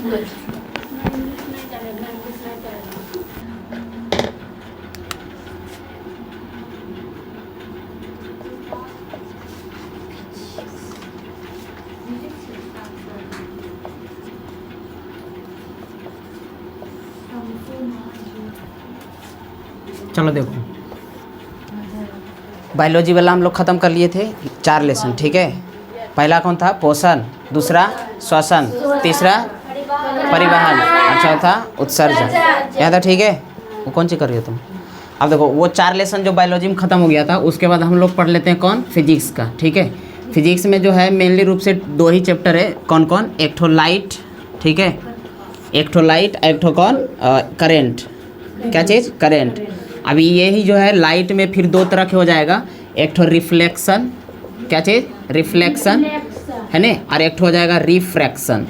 चलो देखो, बायोलॉजी वाला हम लोग ख़त्म कर लिए थे 4 लेसन, ठीक है। पहला कौन था? पोषण, दूसरा श्वसन, तीसरा परिवहन और चौथा उत्सर्जन। यहाँ था, ठीक है। वो कौन सी कर रही हो तुम? अब देखो, वो 4 लेसन जो बायोलॉजी में ख़त्म हो गया था, उसके बाद हम लोग पढ़ लेते हैं कौन? फिजिक्स का, ठीक है। फिजिक्स में जो है मेनली रूप से 2 ही चैप्टर है। कौन कौन? एक ठो लाइट, ठीक है, एक ठो लाइट, एक ठो कौन? करेंट। क्या चीज़? करेंट। अभी यही जो है लाइट में फिर 2 तरह के हो जाएगा। एक ठो रिफ्लेक्शन, क्या चीज़? रिफ्लेक्शन है ना, और एक ठो हो जाएगा रिफ्रैक्शन।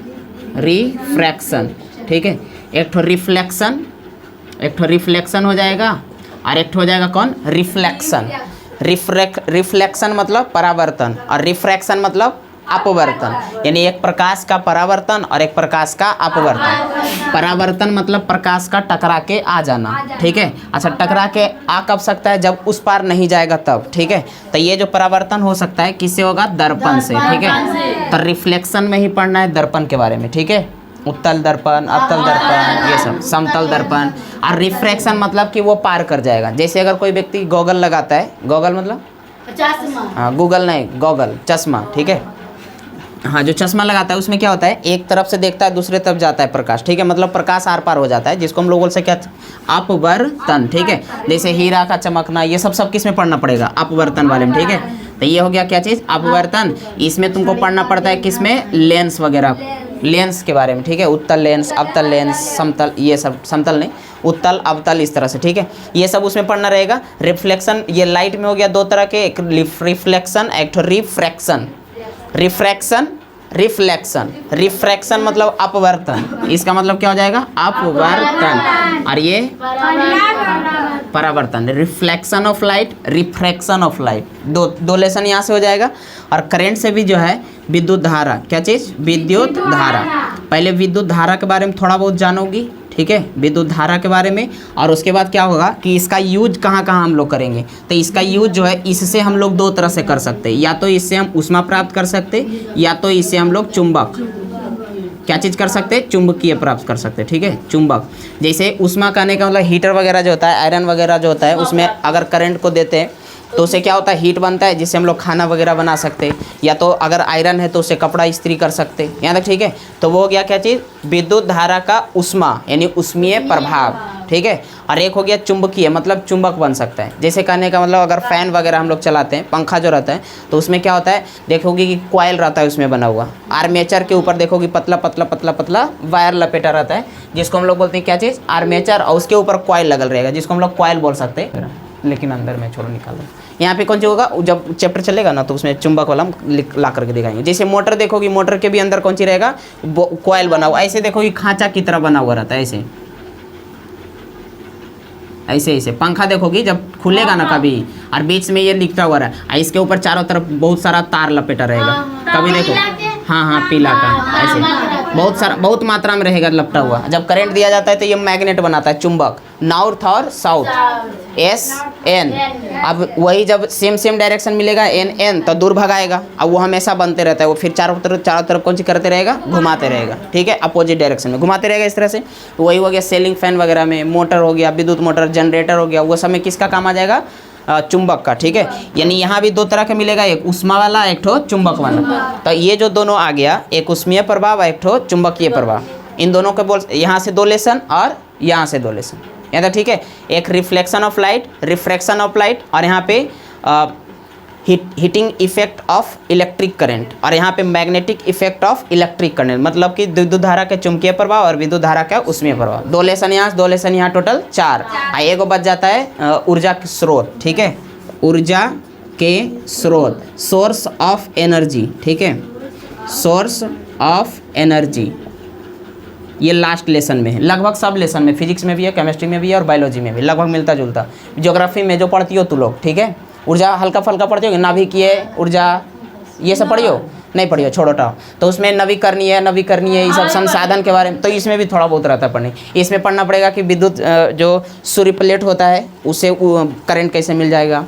रिफ्रैक्शन, ठीक है। एक ठो रिफ्लेक्शन, एक ठो रिफ्लेक्शन हो जाएगा, और एक ठो हो जाएगा कौन? रिफ्लेक्शन। रिफ्लेक्शन मतलब परावर्तन, और रिफ्रैक्शन मतलब अपवर्तन। यानी एक प्रकाश का परावर्तन और एक प्रकाश का अपवर्तन। परावर्तन मतलब प्रकाश का टकरा के आ जाना, ठीक है। अच्छा, टकरा के आ कब सकता है? जब उस पार नहीं जाएगा तब, ठीक है। तो ये जो परावर्तन हो सकता है किससे होगा? दर्पण से, ठीक है। तो रिफ्लेक्शन में ही पढ़ना है दर्पण के बारे में, ठीक है। उत्तल दर्पण, अवतल दर्पण, ये सब, समतल दर्पण। और रिफ्रैक्शन मतलब कि वो पार कर जाएगा। जैसे अगर कोई व्यक्ति गॉगल लगाता है, गॉगल मतलब हाँ, गूगल नहीं, गॉगल, चश्मा, ठीक है। हाँ, जो चश्मा लगाता है उसमें क्या होता है? एक तरफ से देखता है, दूसरे तरफ जाता है प्रकाश, ठीक है। मतलब प्रकाश आर पार हो जाता है, जिसको हम लोग बोल सकते हैं अपवर्तन, ठीक है। जैसे हीरा का चमकना, ये सब किस में पढ़ना पड़ेगा? अपवर्तन वाले में, ठीक है। तो ये हो गया क्या चीज़? अपवर्तन। इसमें तुमको पढ़ना पड़ता है किसमें? लेंस वगैरह, लेंस के बारे में, ठीक है। उत्तल लेंस, अवतल लेंस, समतल, ये सब, समतल नहीं, उत्तल, अवतल, इस तरह से, ठीक है। ये सब उसमें पढ़ना रहेगा। रिफ्लेक्शन, ये लाइट में हो गया 2 तरह के, एक रिफ्लेक्शन, एक ठो रिफ्रैक्शन। Refraction, reflection. रिफ्रैक्शन मतलब अपवर्तन, इसका मतलब क्या हो जाएगा? अपवर्तन। और ये परावर्तन। Reflection of light, refraction of light, दो लेसन यहाँ से हो जाएगा। और करंट से भी जो है विद्युत धारा, क्या चीज़? विद्युत धारा। पहले विद्युत धारा के बारे में थोड़ा बहुत जानोगी, ठीक है, विद्युत धारा के बारे में। और उसके बाद क्या होगा कि इसका यूज कहाँ कहाँ हम लोग करेंगे। तो इसका यूज जो है इससे हम लोग 2 तरह से कर सकते हैं। या तो इससे हम ऊष्मा प्राप्त कर सकते, या तो इससे हम लोग चुंबक, क्या चीज़ कर सकते हैं? चुंबकीय प्राप्त कर सकते हैं, ठीक है, चुंबक। जैसे ऊष्मा कहने का मतलब हीटर वगैरह जो होता है, आयरन वगैरह जो होता है, उसमें अगर करंट को देते हैं तो उससे क्या होता है? हीट बनता है, जिससे हम लोग खाना वगैरह बना सकते हैं। या तो अगर आयरन है तो उससे कपड़ा इस्त्री कर सकते हैं, यहाँ तक, ठीक है। तो वो हो गया क्या चीज़? विद्युत धारा का ऊष्मा यानी ऊष्मीय प्रभाव, ठीक है। और एक हो गया चुंबकीय, मतलब चुंबक बन सकता है। जैसे कहने का मतलब अगर फ़ैन वगैरह हम लोग चलाते हैं, पंखा जो रहता है, तो उसमें क्या होता है? देखोगे कि कॉइल रहता है उसमें बना हुआ, आर्मेचर के ऊपर देखोगे पतला पतला पतला पतला वायर लपेटा रहता है, जिसको हम लोग बोलते हैं क्या चीज़? आर्मेचर। और उसके ऊपर कॉइल लगल रहेगा, जिसको हम लोग कॉइल बोल सकते हैं। लेकिन अंदर में छोड़ो, निकाल दो। यहाँ पे कौन सी होगा? जब चैप्टर चलेगा ना तो उसमें चुंबक वाला हम ला करके दिखाएंगे। जैसे मोटर देखोगी, मोटर के भी अंदर कौन सी रहेगा? कॉइल बना हुआ। ऐसे देखोगी खांचा की तरह बना हुआ रहता है, ऐसे ऐसे ऐसे। पंखा देखोगी जब खुलेगा ना कभी, और बीच में ये लिखता हुआ रहा, इसके ऊपर चारों तरफ बहुत सारा तार लपेटा रहेगा। कभी देखो, हाँ हाँ, पीला का, ऐसे बहुत सारा, बहुत मात्रा में रहेगा लपटा हुआ। जब करंट दिया जाता है तो ये मैग्नेट बनाता है, चुंबक, नॉर्थ और साउथ, SN। अब वही जब सेम डायरेक्शन मिलेगा NN, तो दूर भगाएगा। अब वो हमेशा बनते रहता है, वो फिर चारों तरफ कौन सी करते रहेगा? घुमाते रहेगा, ठीक है, अपोजिट डायरेक्शन में घुमाते रहेगा, इस तरह से। वही हो गया सेलिंग फैन वगैरह में, मोटर हो गया, विद्युत मोटर, जनरेटर हो गया, वो सब में किसका काम आ जाएगा? चुंबक का, ठीक है। यानी यहाँ भी 2 तरह का मिलेगा, एक ऊष्मा वाला, एक ठो चुंबक वाला। तो ये जो दोनों आ गया, एक ऊष्मीय प्रभाव, एक ठो चुंबकीय प्रभाव, इन दोनों के बोल, यहाँ से 2 लेसन और यहाँ से 2 लेसन, यहाँ तक, ठीक है। एक reflection of light, refraction of light, और यहाँ पे heating effect of electric current, और यहाँ पे magnetic effect of electric current, मतलब कि विद्युत धारा के चुंबकीय प्रभाव और विद्युत धारा का ऊष्मीय प्रभाव। 2 लेसन यहाँ, 2 लेसन यहाँ, टोटल 4। एक बच जाता है ऊर्जा के स्रोत, ठीक है, ऊर्जा के स्रोत, सोर्स ऑफ एनर्जी, ठीक है, सोर्स ऑफ एनर्जी। ये लास्ट लेसन में है, लगभग सब लेसन में, फिजिक्स में भी है, केमिस्ट्री में भी है, और बायोलॉजी में भी लगभग मिलता जुलता। ज्योग्राफी में जो पढ़ती हो तू लोग, ठीक है, ऊर्जा हल्का फल्का पढ़ते हो, नाभिकीय ऊर्जा, ये सब पढ़ियो। नहीं पढ़ी हो, छोड़ो टाओ। तो उसमें नवीकरणीय ये सब संसाधन के बारे में, तो इसमें भी थोड़ा बहुत रहता है पढ़ने। इसमें पढ़ना पड़ेगा कि विद्युत जो सूर्य प्लेट होता है उसे करंट कैसे मिल जाएगा,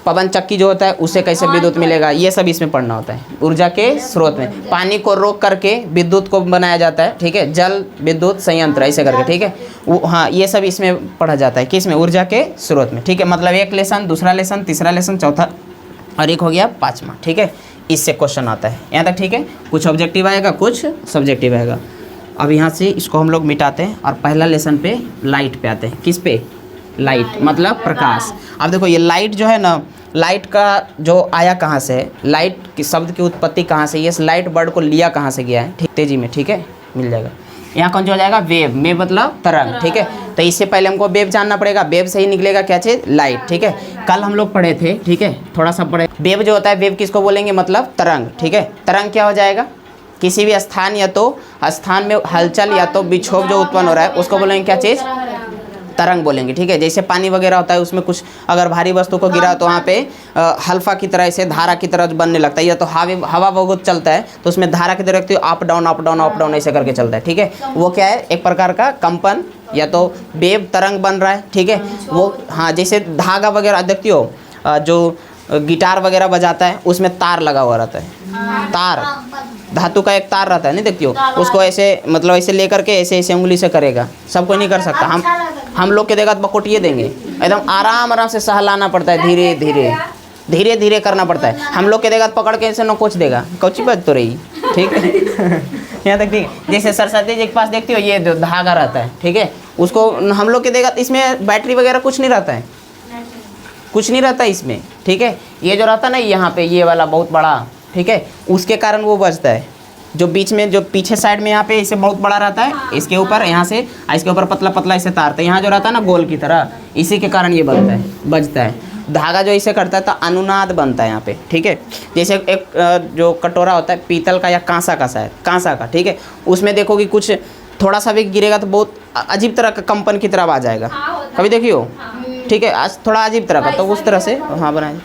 पवन चक्की जो होता है उसे कैसे विद्युत मिलेगा, ये सब इसमें पढ़ना होता है। ऊर्जा के स्रोत में पानी को रोक करके विद्युत को बनाया जाता है, ठीक है, जल विद्युत संयंत्र ऐसे करके, ठीक है, वो हाँ ये सब इसमें पढ़ा जाता है, किस में, ऊर्जा के स्रोत में, ठीक है। मतलब एक लेसन, दूसरा लेसन, तीसरा लेसन, चौथा और एक हो गया पाँचवा, ठीक है। इससे क्वेश्चन आता है यहाँ तक, ठीक है। कुछ ऑब्जेक्टिव आएगा, कुछ सब्जेक्टिव आएगा। अब यहाँ से इसको हम लोग मिटाते हैं और पहला लेसन पे लाइट पे आते हैं। किस पे? लाइट मतलब प्रकाश। अब देखो ये लाइट जो है ना, लाइट का जो आया कहाँ से है, लाइट की शब्द की उत्पत्ति कहाँ से, ये लाइट वर्ड को लिया कहाँ से गया है, ठीक, तेजी में, ठीक है, मिल जाएगा। यहाँ कौन जो हो जाएगा? वेव। वेव मतलब तरंग, ठीक है। तो इससे पहले हमको वेव जानना पड़ेगा, वेव से ही निकलेगा क्या चीज़? लाइट, ठीक है। कल हम लोग पढ़े थे, ठीक है, थोड़ा सा पढ़े। वेव जो होता है, वेव किसको बोलेंगे? मतलब तरंग, ठीक है। तरंग क्या हो जाएगा? किसी भी स्थान या तो स्थान में हलचल या तो विक्षोभ जो उत्पन्न हो रहा है उसको बोलेंगे क्या चीज़? तरंग बोलेंगे, ठीक है। जैसे पानी वगैरह होता है उसमें कुछ अगर भारी वस्तु को गिरा तो वहाँ पे हल्फा की तरह से धारा की तरह बनने लगता है, या तो हवा बहुत चलता है तो उसमें धारा की तरह up down up down up down ऐसे करके चलता है, ठीक है। वो क्या है? एक प्रकार का कंपन या तो वेव तरंग बन रहा है, ठीक है। वो हाँ, जैसे धागा वगैरह देखती हो, जो गिटार वगैरह बजाता है उसमें तार लगा हुआ रहता है, तार धातु का एक तार रहता है, नहीं देखती हो, उसको ऐसे मतलब ऐसे लेकर के ऐसे ऐसे उंगली से करेगा, सब कोई नहीं कर सकता। हम लोग के देगा तो बकोटिए देंगे, एकदम आराम आराम से सहलाना पड़ता है, धीरे धीरे धीरे धीरे करना पड़ता है। हम लोग के देगा तो पकड़ के ऐसे नोच देगा, कौची बात तो रही, ठीक है। यहाँ तक ठीक है। जैसे सरस्वती जी के पास देखती हो ये धागा रहता है, ठीक है, उसको हम लोग के देगा तो इसमें बैटरी वगैरह कुछ नहीं रहता है, कुछ नहीं रहता इसमें, ठीक है। ये जो रहता है ना यहाँ पे ये वाला बहुत बड़ा, ठीक है, उसके कारण वो बजता है। जो बीच में जो पीछे साइड में यहाँ पे इसे बहुत बड़ा रहता है, इसके ऊपर यहाँ से इसके ऊपर पतला पतला इसे तारते हैं, यहाँ जो रहता है ना गोल की तरह, इसी के कारण ये बनता है, बजता है। धागा जो इसे करता है तो अनुनाद बनता है यहाँ पे, ठीक है। जैसे एक जो कटोरा होता है पीतल का या कांसा का, शायद कांसा का, ठीक है, उसमें देखो कि कुछ थोड़ा सा भी गिरेगा तो बहुत अजीब तरह का कंपन की तरह आ जाएगा, कभी देखियो, ठीक है, आज थोड़ा अजीब तरह का, तो उस तरह से हाँ बनाए,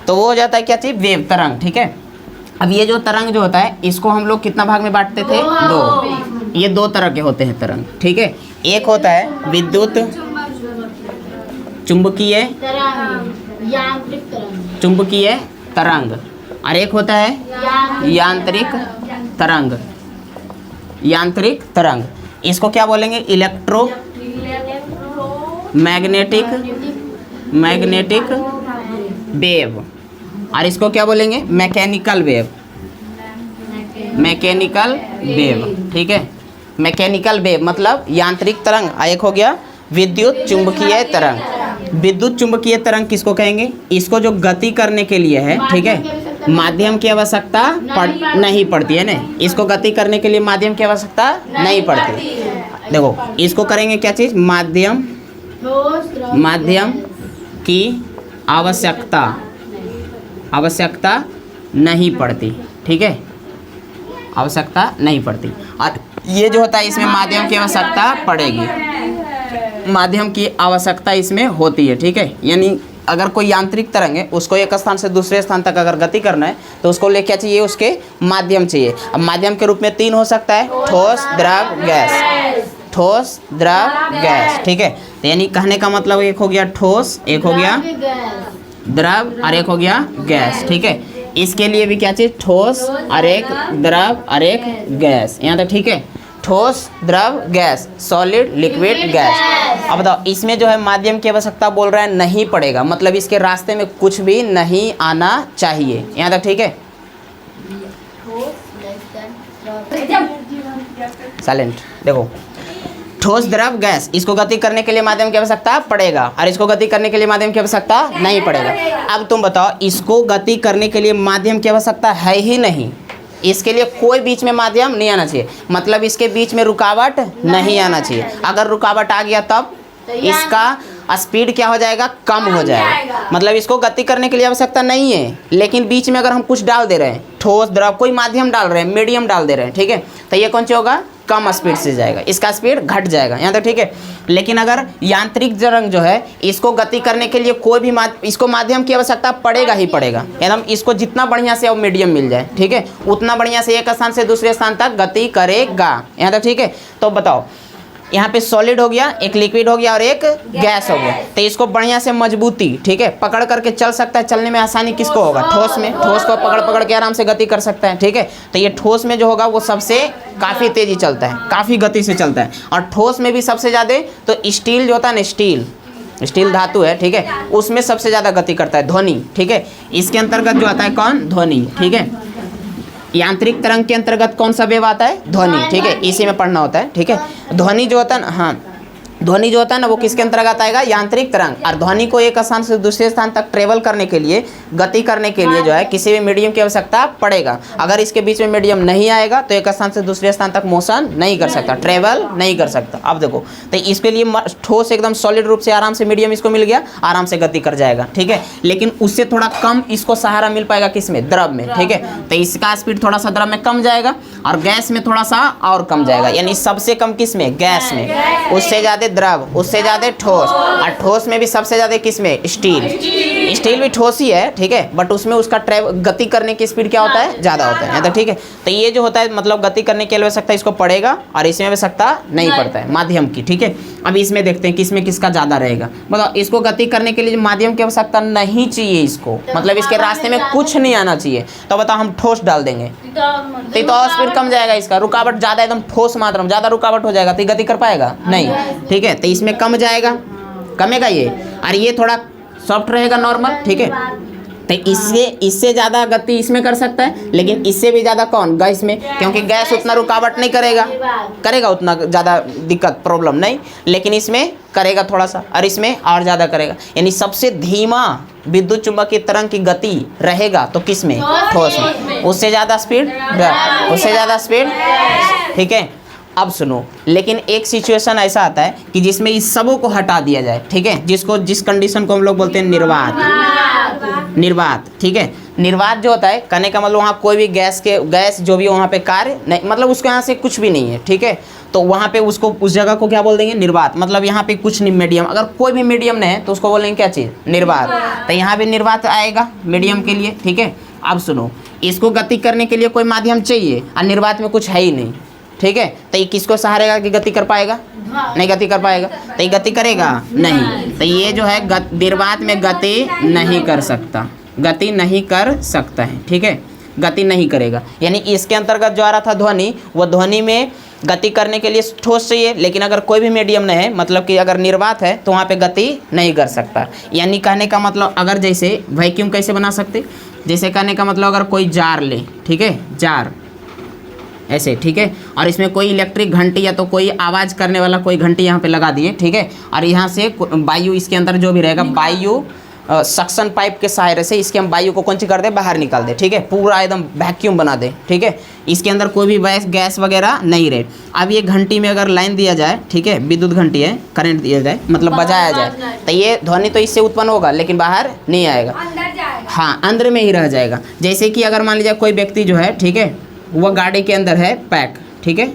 तो वो हो जाता है क्या चीज़? वेव, तरंग, ठीक है। अब ये जो तरंग जो होता है इसको हम लोग कितना भाग में बांटते थे? दो। ये दो तरह के होते हैं तरंग, ठीक है। एक होता है विद्युत चुंबकीय चुंबकीय तरंग और एक होता है यांत्रिक तरंग। यांत्रिक तरंग इसको क्या बोलेंगे? इलेक्ट्रो मैग्नेटिक वेव, और इसको क्या बोलेंगे? Mechanical wave. मैकेनिकल वेव, ठीक है। मैकेनिकल वेव मतलब यांत्रिक तरंग। एक हो गया विद्युत चुंबकीय तरंग। विद्युत चुंबकीय तरंग किसको कहेंगे? इसको जो गति करने के लिए है, ठीक है, माध्यम की आवश्यकता नहीं पड़ती है ना, इसको गति करने के लिए माध्यम की आवश्यकता नहीं पड़ती। देखो इसको करेंगे क्या चीज़? माध्यम की आवश्यकता नहीं पड़ती, ठीक है, आवश्यकता नहीं पड़ती। और ये जो होता है इसमें माध्यम की आवश्यकता पड़ेगी, माध्यम की आवश्यकता इसमें होती है, ठीक है। यानी अगर कोई यांत्रिक तरंग है उसको एक स्थान से दूसरे स्थान तक अगर गति करना है तो उसको ले क्या चाहिए? उसके माध्यम चाहिए। अब माध्यम के रूप में तीन हो सकता है, ठोस, द्रव, गैस। ठोस, द्रव, गैस, ठीक है। तो यानी कहने का मतलब एक हो गया ठोस, एक हो गया द्रव और एक हो गया गैस, ठीक है। इसके लिए भी क्या चीज़? ठोस और एक द्रव और एक गैस, यहाँ तक ठीक है। ठोस, द्रव, गैस, सॉलिड, लिक्विड, गैस। अब बताओ इसमें जो है माध्यम की आवश्यकता बोल रहा है नहीं पड़ेगा, मतलब इसके रास्ते में कुछ भी नहीं आना चाहिए, यहाँ तक ठीक है। साइलेंट। देखो ठोस, द्रव, गैस, इसको गति करने के लिए माध्यम की आवश्यकता पड़ेगा और इसको गति करने के लिए माध्यम की आवश्यकता नहीं पड़ेगा। अब तुम बताओ इसको गति करने के लिए माध्यम की आवश्यकता है ही नहीं, इसके लिए कोई बीच में माध्यम नहीं आना चाहिए, मतलब इसके बीच में रुकावट नहीं आना चाहिए। अगर रुकावट आ गया तब इसका स्पीड क्या हो जाएगा? कम हो जाएगा। मतलब इसको गति करने के लिए आवश्यकता नहीं है, लेकिन बीच में अगर हम कुछ डाल दे रहे हैं, ठोस, द्रव, कोई माध्यम डाल रहे हैं, मीडियम डाल दे रहे हैं, ठीक है, तो ये कौन सी होगा? कम स्पीड से जाएगा, इसका स्पीड घट जाएगा, यहाँ तक ठीक है। लेकिन अगर यांत्रिक तरंग जो है इसको गति करने के लिए कोई भी इसको माध्यम की आवश्यकता पड़ेगा ही पड़ेगा, एकदम इसको जितना बढ़िया से अब मीडियम मिल जाए, ठीक है, उतना बढ़िया से एक स्थान से दूसरे स्थान तक गति करेगा, यहाँ तक ठीक है। तो बताओ यहाँ पे सॉलिड हो गया, एक लिक्विड हो गया और एक गैस हो गया, तो इसको बढ़िया से मजबूती, ठीक है, पकड़ करके चल सकता है। चलने में आसानी किसको होगा? ठोस में। ठोस को पकड़ पकड़ के आराम से गति कर सकता है, ठीक है। तो ये ठोस में जो होगा वो सबसे काफ़ी तेजी चलता है, काफ़ी गति से चलता है। और ठोस में भी सबसे ज़्यादा तो स्टील जो होता है ना, स्टील धातु है, ठीक है, उसमें सबसे ज़्यादा गति करता है ध्वनि, ठीक है। इसके अंतर्गत जो आता है कौन? ध्वनि, ठीक है। यांत्रिक तरंग के अंतर्गत कौन सा वेव आता है? ध्वनि, ठीक है, इसी में पढ़ना होता है, ठीक है। ध्वनि जो होता है ना, हाँ, ध्वनि जो होता है ना वो किसके अंतर्गत आएगा? यांत्रिक तरंग। और ध्वनि को एक स्थान से दूसरे स्थान तक ट्रेवल करने के लिए, गति करने के लिए जो है किसी भी मीडियम की आवश्यकता पड़ेगा। अगर इसके बीच में मीडियम नहीं आएगा तो एक स्थान से दूसरे स्थान तक मोशन नहीं कर सकता, ट्रेवल नहीं कर सकता। अब देखो, तो इसके लिए ठोस एकदम सॉलिड रूप से आराम से मीडियम इसको मिल गया, आराम से गति कर जाएगा, ठीक है। लेकिन उससे थोड़ा कम इसको सहारा मिल पाएगा किसमें? द्रव में, ठीक है। तो इसका स्पीड थोड़ा सा द्रव में कम जाएगा और गैस में थोड़ा सा और कम जाएगा, यानी सबसे कम किसमें? गैस में। उससे ज़्यादा द्रव, उससे ज़्यादा ठोस, और ठोस में भी सबसे ज़्यादा किसमें? स्टील भी ठोस ही है, ठीक है, बट उसमें उसका गति करने की स्पीड क्या होता है? ज़्यादा होता है, तो ठीक है। तो ये जो होता है मतलब गति करने के लिए आवश्यकता इसको पड़ेगा और इसमें आवश्यकता नहीं पड़ता है माध्यम की, ठीक है। अब इसमें देखते हैं किसमें किसका ज़्यादा रहेगा। मतलब इसको गति करने के लिए माध्यम की आवश्यकता नहीं चाहिए इसको, मतलब इसके रास्ते में कुछ नहीं आना चाहिए। तो बताओ हम ठोस डाल देंगे तो और स्पीड कम जाएगा, इसका रुकावट ज़्यादा, एकदम ठोस मात्रा में ज़्यादा रुकावट हो जाएगा, तो गति कर पाएगा नहीं, ठीक है। तो इसमें कम जाएगा, कमेगा ये, और ये थोड़ा सॉफ्ट रहेगा, नॉर्मल, ठीक है। तो इससे ज़्यादा गति इसमें कर सकता है, लेकिन इससे भी ज़्यादा कौन? गैस में, क्योंकि गैस उतना रुकावट नहीं करेगा उतना ज़्यादा दिक्कत प्रॉब्लम नहीं, लेकिन इसमें करेगा थोड़ा सा, और इसमें और ज़्यादा करेगा। यानी सबसे धीमा विद्युत चुम्बकीय तरंग की गति रहेगा तो किस में? ठोस में। उससे ज़्यादा स्पीड, उससे ज़्यादा स्पीड, ठीक है। अब सुनो, लेकिन एक सिचुएशन ऐसा आता है कि जिसमें इस सबों को हटा दिया जाए, ठीक है, जिस कंडीशन को हम लोग बोलते हैं निर्वात, ठीक है। निर्वात जो होता है, कहने का मतलब वहाँ कोई भी गैस जो भी वहाँ पे कार्य नहीं, मतलब उसके यहाँ से कुछ भी नहीं है, ठीक है। तो वहाँ पे उसको, उस जगह को क्या बोल देंगे? निर्वात। मतलब यहाँ पे कुछ नहीं, मीडियम, अगर कोई भी मीडियम नहीं है तो उसको बोलेंगे क्या चीज़? निर्वात। तो यहाँ पे निर्वात आएगा मीडियम के लिए, ठीक है। अब सुनो, इसको गति करने के लिए कोई माध्यम चाहिए और निर्वात में कुछ है ही नहीं, ठीक है। तो ये किसको सहारेगा कि गति कर पाएगा? नहीं गति कर पाएगा। तो ये गति करेगा नहीं, तो ये जो है निर्वात में गति नहीं कर सकता, गति नहीं कर सकता है, ठीक है, गति नहीं करेगा। यानी इसके अंतर्गत जो आ रहा था ध्वनि, वो ध्वनि में गति करने के लिए ठोस चाहिए, लेकिन अगर कोई भी मीडियम नहीं है, मतलब कि अगर निर्वात है तो वहाँ पे गति नहीं कर सकता। यानी कहने का मतलब, अगर जैसे वैक्यूम कैसे बना सकते, जैसे कहने का मतलब अगर कोई जार ले, ठीक है, जार ऐसे, ठीक है, और इसमें कोई इलेक्ट्रिक घंटी या तो कोई आवाज़ करने वाला कोई घंटी यहाँ पे लगा दिए, ठीक है, और यहाँ से वायु, इसके अंदर जो भी रहेगा वायु सक्शन पाइप के सहारे से इसके हम वायु को कौन सी कर दे? बाहर निकाल दे, ठीक है, पूरा एकदम वैक्यूम बना दे, ठीक है। इसके अंदर कोई भी गैस वगैरह नहीं रहे। अब ये घंटी में अगर लाइन दिया जाए, ठीक है, विद्युत घंटी है, करंट दिया जाए, मतलब बजाया जाए, तो ये ध्वनि तो इससे उत्पन्न होगा लेकिन बाहर नहीं आएगा, हाँ, अंदर में ही रह जाएगा। जैसे कि अगर मान लीजिए कोई व्यक्ति जो है, ठीक है, वह गाड़ी के अंदर है पैक, ठीक है,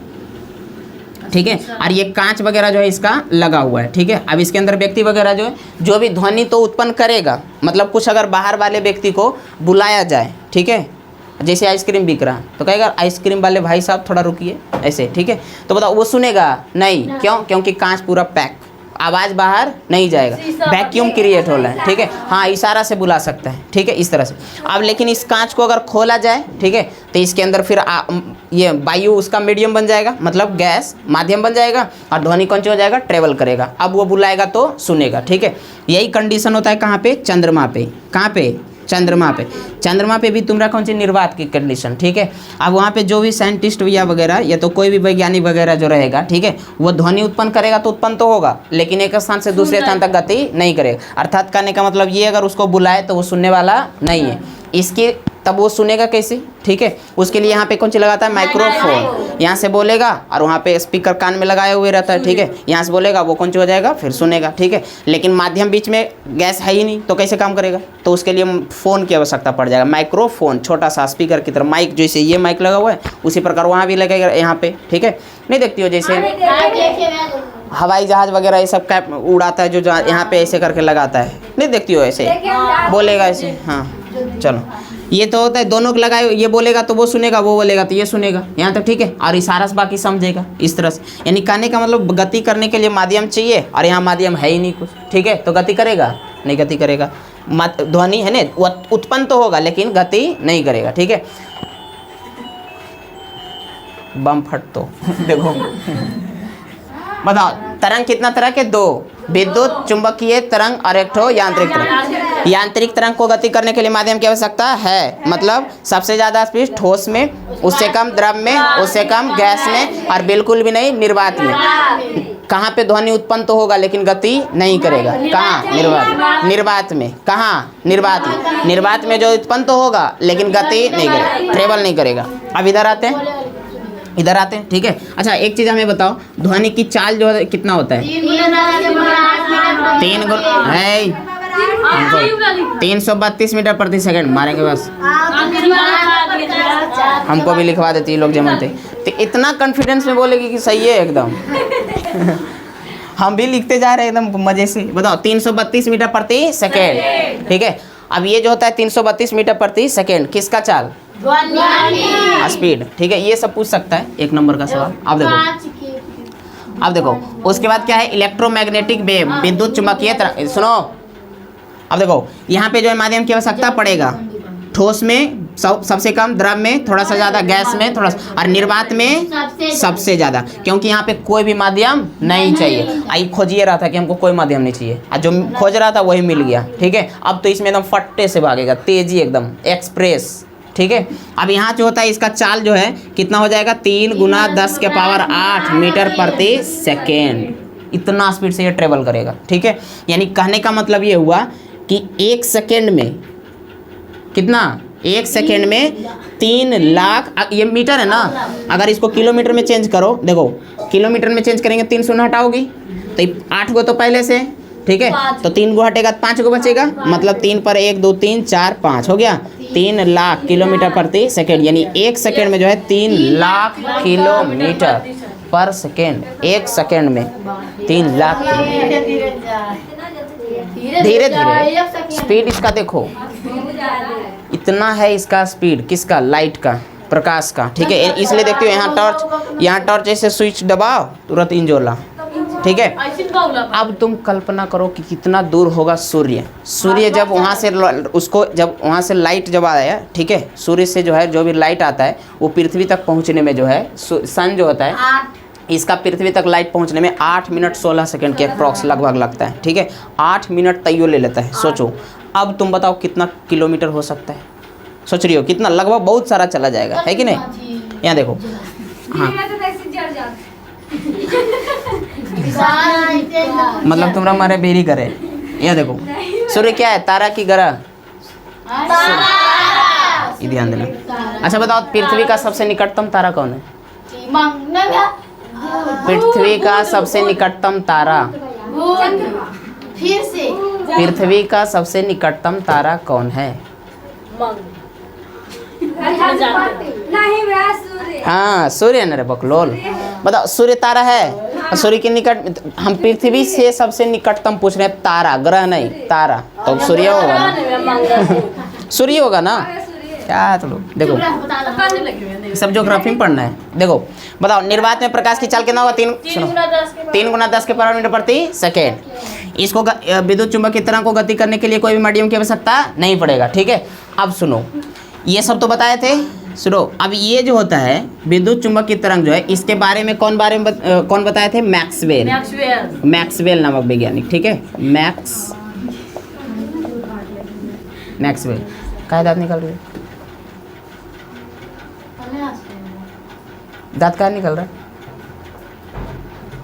ठीक है, और ये कांच वगैरह जो है इसका लगा हुआ है, ठीक है। अब इसके अंदर व्यक्ति वगैरह जो है, जो भी ध्वनि तो उत्पन्न करेगा, मतलब कुछ अगर बाहर वाले व्यक्ति को बुलाया जाए, ठीक है, जैसे आइसक्रीम बिक रहा तो कहेगा आइसक्रीम वाले भाई साहब थोड़ा रुकिए, ऐसे, ठीक है। तो बताओ वो सुनेगा नहीं, क्यों? क्योंकि कांच पूरा पैक, आवाज़ बाहर नहीं जाएगा, वैक्यूम क्रिएट हो रहा है, ठीक है। हाँ, इशारा से बुला सकता है, ठीक है, इस तरह से। अब लेकिन इस कांच को अगर खोला जाए, ठीक है, तो इसके अंदर फिर ये वायु उसका मीडियम बन जाएगा, मतलब गैस माध्यम बन जाएगा, और ध्वनि कौन सी हो जाएगा? ट्रेवल करेगा। अब वो बुलाएगा तो सुनेगा, ठीक है। यही कंडीशन होता है कहाँ पे? चंद्रमा पे। कहाँ पे? चंद्रमा पे। चंद्रमा पे भी तुम्हारा कौन सी? निर्वात की कंडीशन, ठीक है। अब वहाँ पे जो भी साइंटिस्ट या वगैरह या तो कोई भी वैज्ञानिक वगैरह जो रहेगा, ठीक है, वो ध्वनि उत्पन्न करेगा तो उत्पन्न तो होगा, लेकिन एक स्थान से दूसरे स्थान तक गति नहीं करेगा। अर्थात कहने का मतलब ये, अगर उसको बुलाए तो वो सुनने वाला नहीं है। इसकी तब वो सुनेगा कैसे, ठीक है। उसके लिए यहाँ पे कौन चीज लगाता है, माइक्रोफोन। यहाँ से बोलेगा और वहाँ पे स्पीकर कान में लगाए हुए रहता है, ठीक है। यहाँ से बोलेगा वो कौन सी हो जाएगा, फिर सुनेगा, ठीक है। लेकिन माध्यम बीच में गैस है ही नहीं, तो कैसे काम करेगा, तो उसके लिए फ़ोन की आवश्यकता पड़ जाएगा। माइक्रोफोन छोटा सा स्पीकर की तरह, माइक जैसे ये माइक लगा हुआ है उसी प्रकार वहाँ भी लगेगा यहाँ पे, ठीक है। नहीं देखती हो जैसे हवाई जहाज वगैरह ये सब कैप उड़ाता है जो यहाँ पे ऐसे करके लगाता है, नहीं देखती हो ऐसे बोलेगा ऐसे। हाँ चलो, ये तो होता है दोनों को लगाए, ये बोलेगा तो वो सुनेगा, वो बोलेगा तो ये सुनेगा, यहाँ तक ठीक है। और इशारा से बाकी समझेगा इस तरह से। यानी कहने का मतलब गति करने के लिए माध्यम चाहिए और यहाँ माध्यम है ही नहीं कुछ, ठीक है। तो गति करेगा नहीं, गति करेगा, ध्वनि है ना उत्पन्न तो होगा लेकिन गति नहीं करेगा, ठीक है। बम फट तो देखो बताओ, तरंग कितना तरह के, दो, विद्युत चुंबकीय तरंग और एक ठो यांत्रिक तरंग। यांत्रिक तरंग को गति करने के लिए माध्यम की आवश्यकता है, मतलब सबसे ज़्यादा स्पीड ठोस में, उससे कम द्रव में, उससे कम गैस में और बिल्कुल भी नहीं निर्वात में। कहाँ पे ध्वनि उत्पन्न तो होगा लेकिन गति नहीं करेगा, कहाँ, निर्वात, निर्वात में, कहाँ, निर्वात में। निर्वात में जो उत्पन्न तो होगा लेकिन गति नहीं करेगा, ट्रेवल नहीं करेगा। अब इधर आते हैं, इधर आते हैं, ठीक है। अच्छा एक चीज़ हमें बताओ, ध्वनि की चाल जो है कितना होता है, 332 मीटर प्रति सेकंड मारेंगे बस। हमको भी लिखवा देती है लोग जमनते, तो इतना कॉन्फिडेंस में बोलेगी कि सही है एकदम। हम भी लिखते जा रहे हैं एकदम मजे से। बताओ 332 मीटर प्रति सेकेंड, ठीक है। अब ये जो होता है 332 मीटर प्रति सेकेंड, किसका चाल, स्पीड, ठीक है। ये सब पूछ सकता है, एक नंबर का सवाल। अब देखो उसके बाद क्या है, इलेक्ट्रोमैग्नेटिक वेव, विद्युत चुंबकीय तरंग। सुनो अब देखो, यहाँ पे जो है माध्यम की आवश्यकता पड़ेगा, ठोस में सबसे कम, द्रव में थोड़ा सा ज़्यादा, गैस में थोड़ा सा, और निर्वात में सबसे ज़्यादा, क्योंकि यहाँ पे कोई भी माध्यम नहीं चाहिए। आई खोजिए रहा था कि हमको कोई माध्यम नहीं चाहिए, और जो खोज रहा था वही मिल गया, ठीक है। अब तो इसमें एकदम फट्टे से भागेगा, तेजी एकदम एक्सप्रेस, ठीक है। अब यहाँ जो होता है इसका चाल जो है कितना हो जाएगा, 3 गुना 10 के पावर 8 मीटर प्रति सेकेंड। इतना स्पीड से ये ट्रेवल करेगा, ठीक है। यानी कहने का मतलब ये हुआ कि एक सेकेंड में कितना, एक सेकेंड में 3 लाख, ये मीटर है ना, अगर इसको किलोमीटर में चेंज करो, देखो किलोमीटर में चेंज करेंगे 3 शून्य हटाओगी तो 8 गो तो पहले से, ठीक है। तो 3 गो हटेगा तो 5 गो बचेगा, मतलब 3 पर 1 2 3 4 5 हो गया, 3 लाख किलोमीटर प्रति सेकेंड। यानी एक सेकेंड में जो है 3 लाख किलोमीटर पर सेकेंड, एक सेकेंड में 3 लाख। धीरे धीरे स्पीड इसका देखो, इतना है इसका स्पीड, किसका, लाइट का, प्रकाश का, ठीक है। इसलिए देखते हो यहाँ टॉर्च ऐसे स्विच दबाओ तुरंत इंजोला, ठीक है। अब तुम कल्पना करो कि कितना दूर होगा सूर्य। सूर्य जब वहाँ से उसको, जब वहाँ से लाइट जब आया, ठीक है, सूर्य से जो है जो भी लाइट आता है वो पृथ्वी तक पहुँचने में जो है, सन जो होता है इसका पृथ्वी तक लाइट पहुंचने में 8 मिनट 16 सेकंड के अप्रॉक्स लगभग लगता है, ठीक है। 8 मिनट तैयो ले लेता है, सोचो। अब तुम बताओ कितना किलोमीटर हो सकता है, सोच रही हो कितना, लगभग बहुत सारा चला जाएगा, है कि नहीं। यहाँ देखो, हाँ मतलब तुम्हारा मारे बेरी करे। यहाँ देखो सूर्य क्या है, तारा की ग्रह, ये ध्यान देना। अच्छा बताओ पृथ्वी का सबसे निकटतम तारा कौन है, पृथ्वी का सबसे निकटतम तारा, फिर से पृथ्वी का सबसे निकटतम तारा कौन है, हाँ सूर्य न रे बकलोल। बताओ सूर्य तारा है, सूर्य के निकट, हम पृथ्वी से सबसे निकटतम पूछ रहे हैं, तारा, ग्रह नहीं तारा, तो सूर्य होगा ना। सूर्य होगा ना, क्या तो देखो सब ज्योग्राफी में पढ़ना है। देखो बताओ निर्वात में प्रकाश की चाल कितना होगा, 3 गुना 10 के पावर मीटर प्रति सेकेंड। इसको विद्युत चुंबकीय तरंग को गति करने के लिए कोई भी माध्यम की आवश्यकता नहीं पड़ेगा, ठीक है। अब सुनो, ये सब तो बताए थे, सुनो अब ये जो होता है विद्युत चुंबकीय तरंग जो है, इसके बारे में कौन बताए थे, मैक्सवेल नामक वैज्ञानिक, ठीक है। मैक्सवेल क्या दांत निकल रही है, दांत कहाँ निकल रहा है,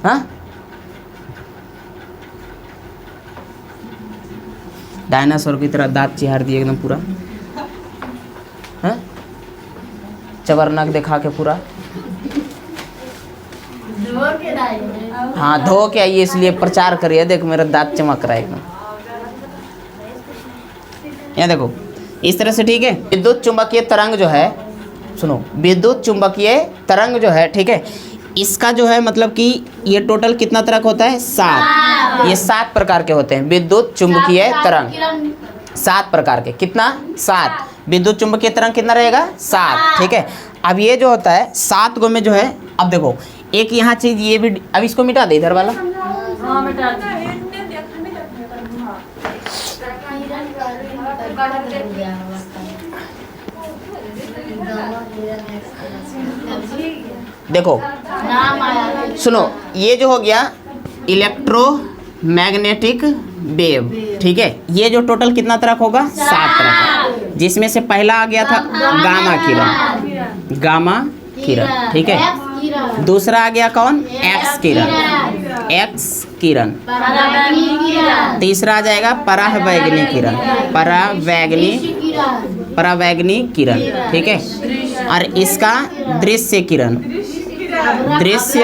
हाँ डायनासोर की तरह दांत चिहार दिए एकदम पूरा। चबरनक दिखा के पूरा। धो के डालिए। हाँ धो के आइए, इसलिए प्रचार करिए। देख मेरा दांत चमक रहा है एकदम। यहाँ देखो इस तरह से, ठीक है। विद्युत चुंबकीय तरंग जो है, सुनो, विद्युत चुंबकीय तरंग जो है, ठीक है, इसका जो है मतलब कि ये टोटल कितना तरह का होता है? 7। ये 7 प्रकार के होते हैं विद्युत चुंबकीय तरंग। 7 प्रकार के, कितना? 7। विद्युत चुंबकीय तरंग कितना रहेगा? 7, ठीक है। अब ये जो होता है 7 गो में जो है, अब देखो एक यहाँ चीज ये भी, अब इसको मिटा दे इधर वाला। देखो सुनो, ये जो हो गया इलेक्ट्रोमैग्नेटिक वेव, ठीक है। ये जो टोटल कितना तरह का होगा? 7 तरह का, जिसमें से पहला आ गया था गामा किरण, गामा किरण, ठीक है। दूसरा आ गया कौन? एक्स किरण, एक्स किरण। तीसरा आ जाएगा परावैगनी किरण, परावैगनी किरण, ठीक है। और इसका दृश्य किरण, दृश्य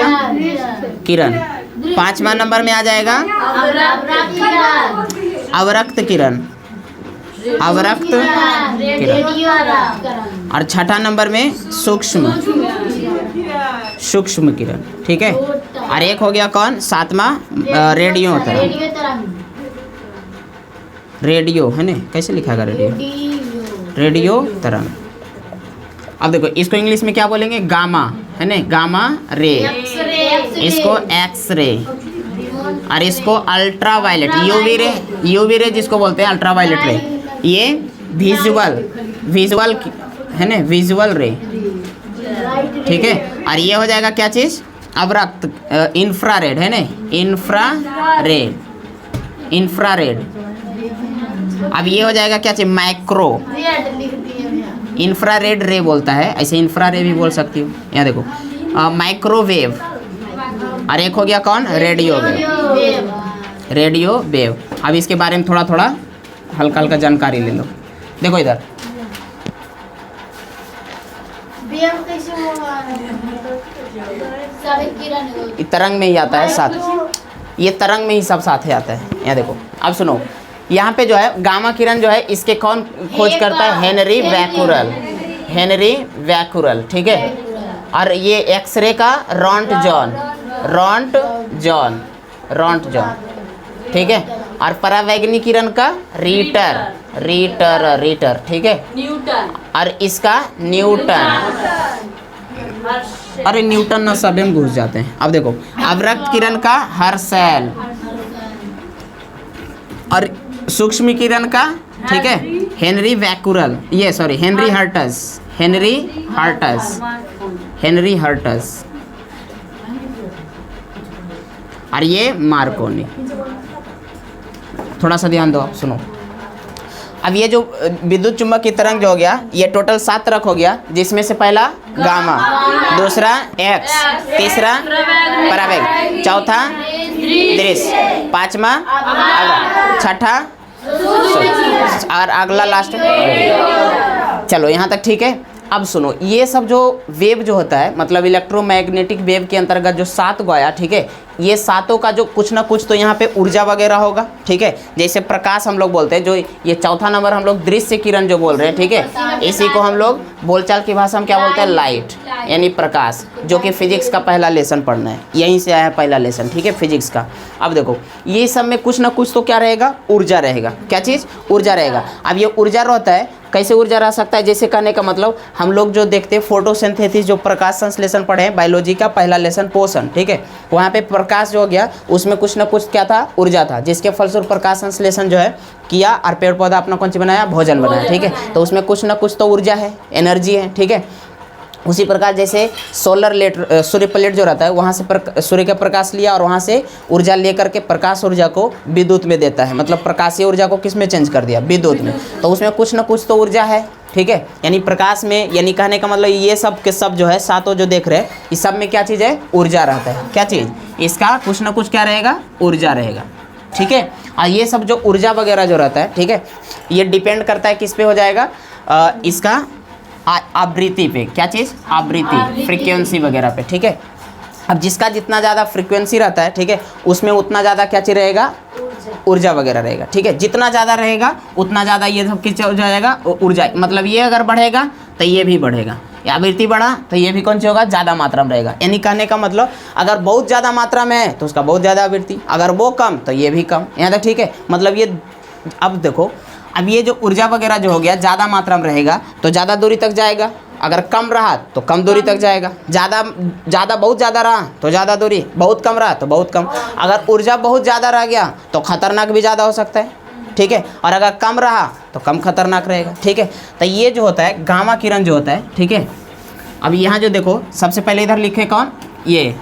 किरण। 5वां नंबर में आ जाएगा अवरक्त किरण, अवरक्त किरण। और 6ठा नंबर में सूक्ष्म किरण, ठीक है। और एक हो गया कौन? 7वां रेडियो तरंग, रेडियो है ना, कैसे लिखा गया? रेडियो तरंग। अब देखो इसको इंग्लिश में क्या बोलेंगे? गामा, है ना, गामा रे। इसको एक्स रे, और इसको ultraviolet, UV ray, UV ray जिसको बोलते हैं अल्ट्रा वायलेट रे। ये विजुअल है ना, विजुअल रे, ठीक है। और ये हो जाएगा क्या चीज़? अवरक्त, इंफ्रारेड, है ना, इंफ्रारेड, इंफ्रारेड। अब ये हो जाएगा क्या चीज़? माइक्रो, इंफ्रारेड रे बोलता है, ऐसे इंफ्रारे भी बोल सकती हो। यहाँ देखो माइक्रोवेव। और एक हो गया कौन? Radio wave, radio wave. अब इसके बारे में थोड़ा थोड़ा हल्का हल्का जानकारी ले लो। देखो इधर तरंग में ही आता है साथ, ये तरंग में ही सब साथ ही आता है। यहाँ देखो, अब सुनो, यहाँ पे जो है गामा किरण जो है, इसके कौन खोज करता है? हेनरी बैकुरल, हेनरी बैकुरल, ठीक है। और ये एक्सरे का रॉन्टजॉन, रॉन्टजॉन, ठीक है। और परावैगनी किरण का रीटर, ठीक है। न्यूटन। और इसका न्यूटन। अरे न्यूटन ना सब में घुस जाते हैं। अब देखो अवरक्त किरण का हर्शेल, और सूक्ष्म किरण का, ठीक है, हेनरी बैकुरल, ये सॉरी हेनरी हर्टस, और ये मार्कोनी। थोड़ा सा ध्यान दो, सुनो। अब ये जो विद्युत चुंबकीय तरंग जो हो गया, ये टोटल 7 तरह हो गया, जिसमें से पहला गामा, दूसरा एक्स, तीसरा परावैग, चौथा दृश्य, 5वां, 6ठा, और अगला लास्ट। चलो यहाँ तक ठीक है। अब सुनो, ये सब जो वेव जो होता है, मतलब इलेक्ट्रोमैग्नेटिक वेव के अंतर्गत जो 7 गो आया, ठीक है, ये 7 का जो कुछ ना कुछ तो यहाँ पे ऊर्जा वगैरह होगा, ठीक है। जैसे प्रकाश हम लोग बोलते हैं, जो ये 4था नंबर हम लोग दृश्य किरण जो बोल रहे हैं, ठीक है, इसी को हम लोग बोलचाल की भाषा में क्या बोलते हैं? लाइट, यानी प्रकाश, जो कि फिजिक्स का पहला लेसन पढ़ना है, यहीं से आया पहला लेसन, ठीक है, फिजिक्स का। अब देखो ये सब में कुछ ना कुछ तो क्या रहेगा? ऊर्जा रहेगा। क्या चीज़? ऊर्जा रहेगा। अब ये ऊर्जा रहता है, कैसे ऊर्जा रह सकता है? जैसे कहने का मतलब, हम लोग जो देखते हैं फोटोसिंथेसिस, जो प्रकाश संश्लेषण पढ़े हैं बायोलॉजी का पहला लेसन पोषण, ठीक है, वहाँ पे प्रकाश जो हो गया, उसमें कुछ ना कुछ क्या था? ऊर्जा था, जिसके फलस्वरूप प्रकाश संश्लेषण जो है किया, और पेड़ पौधा अपना कौन सी बनाया? भोजन बनाया, ठीक है। तो उसमें कुछ ना कुछ तो ऊर्जा है, एनर्जी है, ठीक है। उसी प्रकार जैसे सोलर लेट, सूर्य प्लेट जो रहता है, वहाँ से सूर्य का प्रकाश लिया और वहाँ से ऊर्जा लेकर के प्रकाश ऊर्जा को विद्युत में देता है, मतलब प्रकाशीय ऊर्जा को किस में चेंज कर दिया? विद्युत में। तो उसमें कुछ ना कुछ तो ऊर्जा है, ठीक है। यानी प्रकाश में, यानी कहने का मतलब ये सब के सब जो है 7 जो देख रहे हैं, इस सब में क्या चीज़ है? ऊर्जा रहता है। क्या चीज़? इसका कुछ ना कुछ क्या रहेगा? ऊर्जा रहेगा, ठीक है। और ये सब जो ऊर्जा वगैरह जो रहता है, ठीक है, ये डिपेंड करता है किस पे हो जाएगा? इसका आवृत्ति पे, क्या चीज़, आवृत्ति, फ्रीक्वेंसी वगैरह पे, ठीक है। अब जिसका जितना ज़्यादा फ्रीक्वेंसी रहता है, ठीक है, उसमें उतना ज़्यादा क्या चीज़ रहेगा, ऊर्जा वगैरह रहेगा, ठीक है। जितना ज़्यादा रहेगा उतना ज़्यादा ये सब किस हो जाएगा, ऊर्जा, मतलब ये अगर बढ़ेगा तो ये भी बढ़ेगा, आवृत्ति बढ़ा तो ये भी कौन सी होगा, ज़्यादा मात्रा में रहेगा। यानी कहने का मतलब अगर बहुत ज़्यादा मात्रा में है तो उसका बहुत ज़्यादा आवृत्ति, अगर वो कम तो ये भी कम, यहाँ तक ठीक है। मतलब ये अब देखो, अब ये जो ऊर्जा वगैरह जो हो गया ज़्यादा मात्रा में रहेगा तो ज़्यादा दूरी तक जाएगा, अगर कम रहा तो कम दूरी तक जाएगा, ज़्यादा बहुत ज़्यादा रहा तो ज़्यादा दूरी, बहुत कम रहा तो बहुत कम। अगर ऊर्जा बहुत ज़्यादा रह गया तो खतरनाक भी ज़्यादा हो सकता है, ठीक है, और अगर कम रहा तो कम खतरनाक रहेगा, ठीक है। तो ये जो होता है गामा किरण जो होता है, ठीक है। अब यहाँ जो देखो सबसे पहले इधर लिखे कौन, ये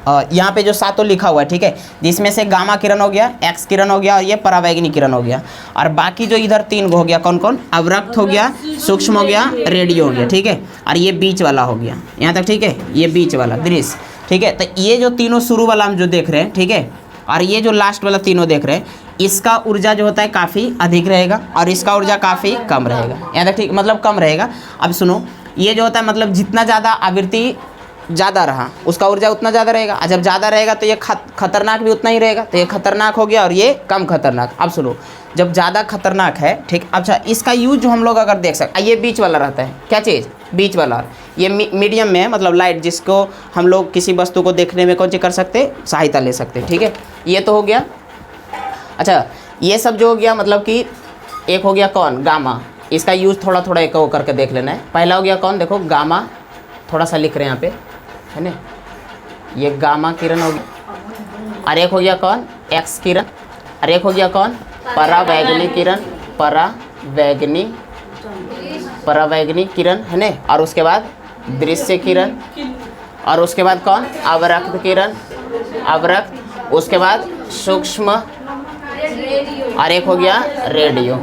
यहाँ पे जो सातों लिखा हुआ है, ठीक है, जिसमें से गामा किरण हो गया, एक्स किरण हो गया और ये परावैंगनी किरण हो गया, और बाकी जो इधर तीन हो गया कौन कौन, अवरक्त हो गया, सूक्ष्म हो गया, रेडियो हो गया, ठीक है, और ये बीच वाला हो गया यहाँ तक, ठीक है, ये बीच वाला दृश्य, ठीक है। तो ये जो तीनों शुरू वाला हम जो देख रहे हैं, ठीक है, और ये जो लास्ट वाला तीनों देख रहे हैं, इसका ऊर्जा जो होता है काफ़ी अधिक रहेगा और इसका ऊर्जा काफ़ी कम रहेगा, यहाँ तक ठीक, मतलब कम रहेगा। अब सुनो, ये जो होता है मतलब जितना ज़्यादा आवृत्ति ज़्यादा रहा उसका ऊर्जा उतना ज़्यादा रहेगा, और जब ज़्यादा रहेगा तो ये खतरनाक भी उतना ही रहेगा, तो ये खतरनाक हो गया और ये कम खतरनाक। अब सुनो, जब ज़्यादा खतरनाक है, ठीक, अच्छा इसका यूज जो हम लोग अगर देख सकते, ये बीच वाला रहता है, क्या चीज़, बीच वाला, ये मीडियम में है, मतलब लाइट, जिसको हम लोग किसी वस्तु को देखने में कौन सी कर सकते, सहायता ले सकते, ठीक है। ये तो हो गया। अच्छा ये सब जो हो गया मतलब कि एक हो गया कौन, गामा, इसका यूज़ थोड़ा थोड़ा एक करके देख लेना है। पहला हो गया कौन, देखो गामा, थोड़ा सा लिख रहे हैं यहाँ पे, है ना, ये गामा किरण हो गया, और एक हो गया कौन, एक्स किरण, और एक हो गया कौन, परावैंगनी किरण, परावैंगनी किरण, है ना, और उसके बाद दृश्य किरण, और उसके बाद कौन, अवरक्त किरण, अवरक्त, उसके बाद सूक्ष्म, और एक हो गया रेडियो।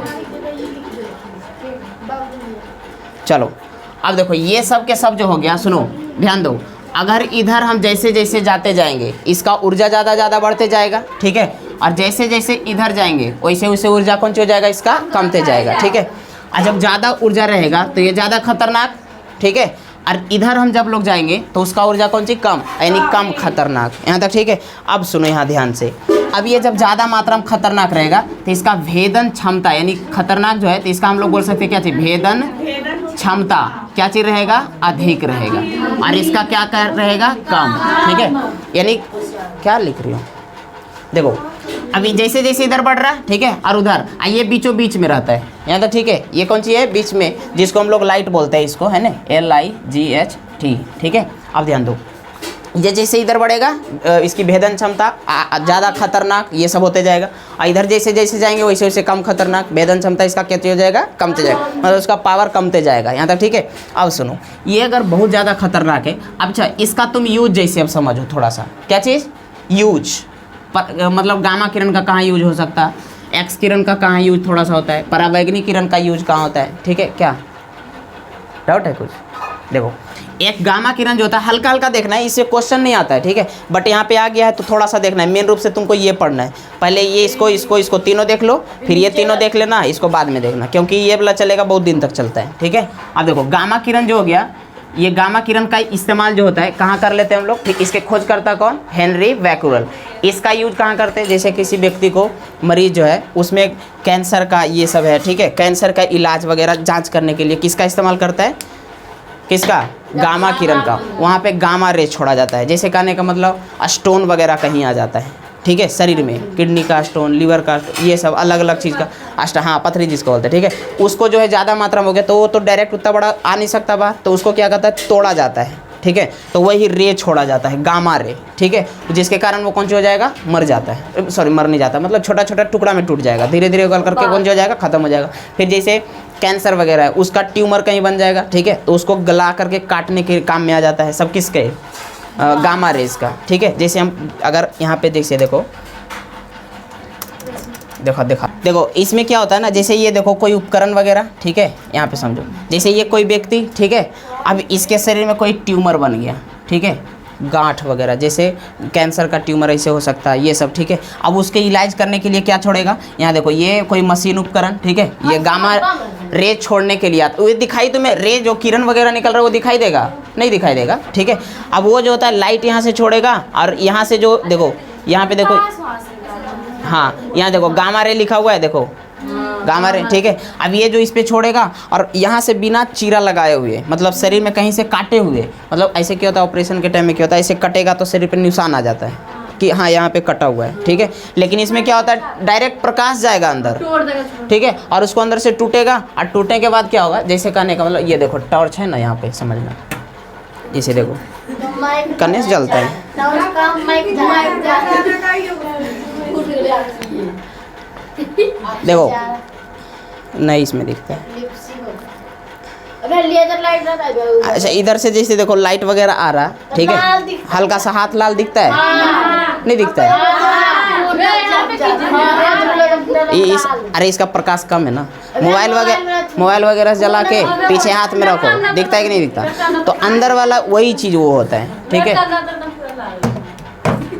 चलो अब देखो ये सब के सब जो हो गया, सुनो ध्यान दो, अगर इधर हम जैसे जैसे जाते जाएंगे इसका ऊर्जा ज़्यादा बढ़ते जाएगा, ठीक है, और जैसे जैसे इधर जाएंगे वैसे वैसे ऊर्जा कौन सी हो जाएगा, इसका कमते जाएगा, ठीक है। और जब ज़्यादा ऊर्जा रहेगा तो ये ज़्यादा खतरनाक, ठीक है, और इधर हम जब लोग जाएंगे तो उसका ऊर्जा कौन सी, कम, यानी कम खतरनाक, यहाँ तक ठीक है। अब सुनो यहाँ ध्यान से, अब ये जब ज़्यादा मात्रा में खतरनाक रहेगा तो इसका भेदन क्षमता, यानी खतरनाक जो है तो इसका हम लोग बोल सकते हैं क्या चीज़, भेदन क्षमता क्या चीज़ रहेगा, अधिक रहेगा, और इसका क्या कर रहेगा, कम, ठीक है। यानी क्या लिख रही हो, देखो अभी जैसे जैसे इधर बढ़ रहा है, ठीक है, और उधर ये बीचों बीच में रहता है, यहाँ तक ठीक है। ये कौन सी है, बीच में, जिसको हम लोग लाइट बोलते हैं इसको, है ना, LIGHT, ठीक है। अब ध्यान दो, ये जैसे इधर बढ़ेगा इसकी भेदन क्षमता ज़्यादा खतरनाक, ये सब होते जाएगा, और इधर जैसे जैसे जाएंगे वैसे वैसे कम खतरनाक, भेदन क्षमता इसका क्या हो जाएगा, कमते जाएगा, मतलब उसका पावर कमते जाएगा, यहाँ तक ठीक है। अब सुनो, ये अगर बहुत ज़्यादा खतरनाक है, अच्छा इसका तुम यूज जैसे अब समझो थोड़ा सा, क्या चीज़, यूज, मतलब गामा किरण का कहाँ यूज हो सकता है, एक्स किरण का कहाँ यूज थोड़ा सा होता है, परावैंगनी किरण का यूज कहाँ होता है, ठीक है। क्या डाउट है कुछ, देखो एक गामा किरण जो होता है हल्का हल्का देखना है, इससे क्वेश्चन नहीं आता है, ठीक है, बट यहाँ पे आ गया है तो थोड़ा सा देखना है, मेन रूप से तुमको ये पढ़ना है, पहले ये इसको तीनों देख लो, फिर ये तीनों देख लेना, इसको बाद में देखना, क्योंकि ये वाला चलेगा बहुत दिन तक चलता है, ठीक है। अब देखो गामा किरण जो हो गया, ये गामा किरण का इस्तेमाल जो होता है कहाँ कर लेते हैं हम लोग, ठीक, इसके खोजकर्ता कौन, हेनरी बैक्यूरेल। इसका यूज कहाँ करते हैं, जैसे किसी व्यक्ति को मरीज जो है उसमें कैंसर का ये सब है, ठीक है, कैंसर का इलाज वगैरह जांच करने के लिए किसका इस्तेमाल करता है, किसका, गामा किरण का, वहाँ पे गामा रे छोड़ा जाता है। जैसे कहने का मतलब स्टोन वगैरह कहीं आ जाता है, ठीक है, शरीर में किडनी का स्टोन, लीवर का, ये सब अलग अलग चीज़ का हाँ पथरी जिसको बोलते हैं, ठीक है, उसको जो है ज़्यादा मात्रा में हो गया तो वो तो डायरेक्ट उतना बड़ा आ नहीं सकता बाहर, तो उसको क्या कहता है, तोड़ा जाता है, ठीक है, तो वही रे छोड़ा जाता है, गामा रे, ठीक है, जिसके कारण वो कौन सी हो जाएगा, मर जाता है, सॉरी मर नहीं जाता, मतलब छोटा छोटा टुकड़ा में टूट जाएगा, धीरे धीरे गल करके कौन सी हो जाएगा, खत्म हो जाएगा। फिर जैसे कैंसर वगैरह है, उसका ट्यूमर कहीं बन जाएगा, ठीक है, तो उसको गला करके काटने के काम में आ जाता है, सब किसके, गामा रेज का, ठीक है। जैसे हम अगर यहाँ पे जैसे देखो देखो इसमें क्या होता है ना, जैसे ये देखो कोई उपकरण वगैरह, ठीक है, यहाँ पे समझो, जैसे ये कोई व्यक्ति, ठीक है, अब इसके शरीर में कोई ट्यूमर बन गया, ठीक है, गांठ वगैरह, जैसे कैंसर का ट्यूमर ऐसे हो सकता है, ये सब, ठीक है। अब उसके इलाज करने के लिए क्या छोड़ेगा, यहाँ देखो ये कोई मशीन उपकरण, ठीक है, ये रेज छोड़ने के लिए आता है। वो दिखाई तुम्हें रेज जो किरण वगैरह निकल रहा है वो दिखाई देगा? नहीं दिखाई देगा, ठीक है। अब वो जो होता है लाइट यहाँ से छोड़ेगा और यहाँ से जो देखो यहाँ पे देखो, हाँ यहाँ देखो गामा रे लिखा हुआ है, देखो गामा रे, ठीक है। अब ये जो इस पे छोड़ेगा और यहाँ से बिना चीरा लगाए हुए, मतलब शरीर में कहीं से काटे हुए, मतलब ऐसे क्या होता है ऑपरेशन के टाइम में क्या होता है, ऐसे कटेगा तो शरीर पे निशान आ जाता है कि हाँ यहाँ पे कटा हुआ है, ठीक है। लेकिन इसमें क्या होता है डायरेक्ट प्रकाश जाएगा अंदर, ठीक है, और उसको अंदर से टूटेगा और टूटने के बाद क्या होगा, जैसे कहने का मतलब ये देखो टॉर्च है ना यहाँ पे, समझना, इसे देखो करने से जलता है, देखो नहीं इसमें दिखता है। अच्छा इधर से जैसे देखो लाइट वगैरह आ रहा, ठीक है, हल्का सा हाथ लाल दिखता है, नहीं दिखता है? अरे इसका प्रकाश कम है ना, मोबाइल वगैरह जला के पीछे हाथ में रखो, दिखता है कि नहीं दिखता? तो अंदर वाला वही चीज़ वो होता है, ठीक है।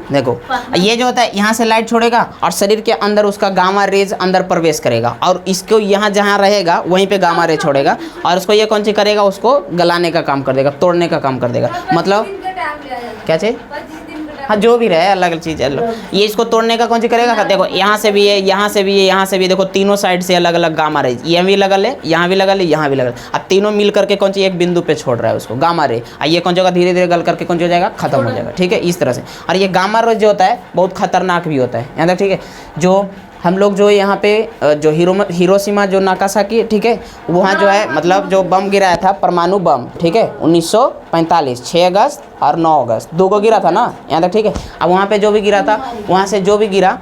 देखो ये जो होता है यहाँ से लाइट छोड़ेगा और शरीर के अंदर उसका गामा रेज अंदर प्रवेश करेगा और इसको यहाँ जहाँ रहेगा वहीं पे गामा रे छोड़ेगा और उसको ये कौन सी करेगा, उसको गलाने का काम कर देगा, तोड़ने का काम कर देगा। मतलब क्या चीज़, हाँ जो भी रहे अलग अलग चीज़ है, ये इसको तोड़ने का कौन सी करेगा। देखो यहाँ से भी है, यहाँ से भी है, यहाँ से भी, देखो तीनों साइड से अलग अलग गामा रे, ये भी लगल है, यहाँ भी लगल है, यहाँ भी लगल। अब तीनों मिल करके कौन सी एक बिंदु पे छोड़ रहा है उसको गामा रे, और ये कौन सी होगा धीरे धीरे गल करके कौन सी हो जाएगा, खत्म हो जाएगा, ठीक है, इस तरह से। और ये गामा रे जो होता है बहुत खतरनाक भी होता है, यहाँ तक, ठीक है। जो हम लोग जो यहाँ पे जो हिरोशिमा जो नागासाकी, ठीक है, वहाँ जो है मतलब जो बम गिराया था परमाणु बम, ठीक है, 1945 6 अगस्त और 9 अगस्त 2 को गिरा था ना, यहाँ तक, ठीक है। अब वहाँ पे जो भी गिरा था, वहाँ से जो भी गिरा,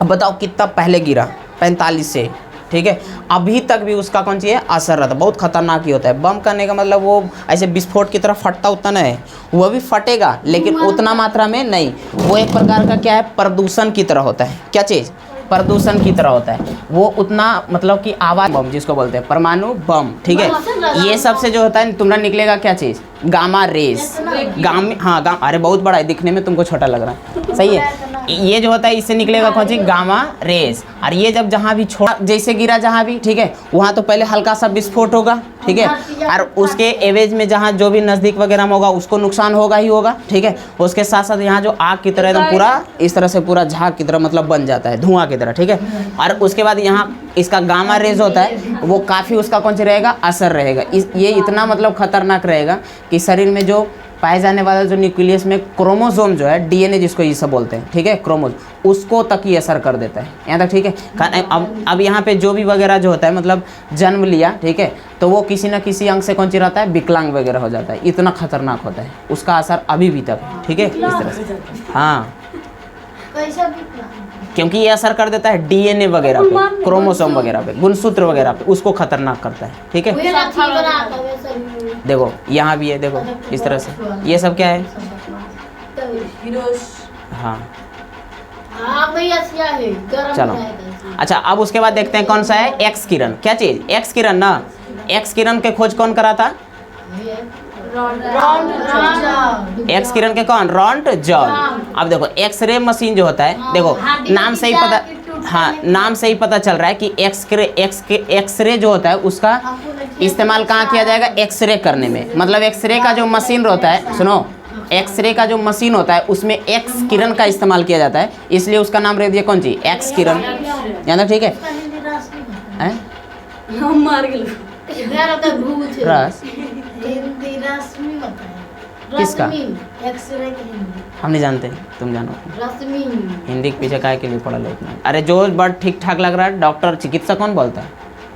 अब बताओ कितना पहले गिरा, 45 से, ठीक है, अभी तक भी उसका कौन सी है असर रहता है, बहुत खतरनाक ही होता है। बम करने का मतलब वो ऐसे विस्फोट की तरह फटता उतना नहीं है, वो भी फटेगा लेकिन उतना मात्रा में नहीं, वो एक प्रकार का क्या है प्रदूषण की तरह होता है। क्या चीज़, प्रदूषण की तरह होता है वो, उतना मतलब कि आवाज बम जिसको बोलते हैं परमाणु बम, ठीक है। ये सबसे जो होता है तुम्हारा निकलेगा क्या चीज़, गामा रेस, हाँ अरे बहुत बड़ा है, दिखने में तुमको छोटा लग रहा है, सही है। ये जो होता है इससे निकलेगा कौन सी, गामा रेस। और ये जब जहाँ भी छोड़ा जैसे गिरा जहाँ भी, ठीक है, वहाँ तो पहले हल्का सा विस्फोट होगा, ठीक है, और उसके एवज में जहाँ जो भी नज़दीक वगैरह में होगा उसको नुकसान होगा ही होगा, ठीक है। उसके साथ साथ यहाँ जो आग की तरह एकदम पूरा इस तरह से पूरा झाग की तरह मतलब बन जाता है, धुआं की तरह, ठीक है। और उसके बाद यहाँ इसका गामा रेज होता है वो काफ़ी उसका कौन सी रहेगा असर रहेगा, ये इतना मतलब खतरनाक रहेगा कि शरीर में जो पाए जाने वाला जो न्यूक्लियस में क्रोमोसोम जो है डीएनए जिसको ये सब बोलते हैं, ठीक है, क्रोमोसोम, उसको तक ये असर कर देता है, यहाँ तक, ठीक है। अब यहाँ पे जो भी वगैरह जो होता है मतलब जन्म लिया, ठीक है, तो वो किसी न किसी अंग से कौन सी रहता है विकलांग वगैरह हो जाता है, इतना खतरनाक होता है उसका असर अभी भी तक, ठीक है, इस तरह से। हाँ क्योंकि ये असर कर देता है डीएनए वगैरह पे, क्रोमोसोम वगैरह पे, गुणसूत्र वगैरह पे, उसको खतरनाक करता है, ठीक है। देखो यहाँ भी है, देखो इस तरह से, ये सब क्या है, हाँ चलो। अच्छा अब उसके बाद देखते हैं कौन सा है एक्स किरण। क्या चीज़, एक्स किरण ना, एक्स किरण के खोज कौन करा था, एक्स किरण के कौन, रॉन्ट जॉन। अब देखो एक्सरे मशीन जो होता है, देखो नाम से ही पता, हाँ नाम से ही पता चल रहा है कि एक्सरे जो होता है उसका इस्तेमाल कहाँ किया जाएगा, एक्सरे करने में। मतलब एक्सरे का जो मशीन होता है, सुनो, एक्सरे का जो मशीन होता है उसमें एक्स किरण का इस्तेमाल किया जाता है, इसलिए उसका नाम रख दिया कौन सी, एक्स किरण, यानी ठीक है। रस किसका, हम नहीं जानते, तुम जानो हिंदी के पीछे काय के लिए पढ़ा लो इतना। अरे जो वर्ड ठीक ठाक लग रहा है डॉक्टर चिकित्सक कौन बोलता है,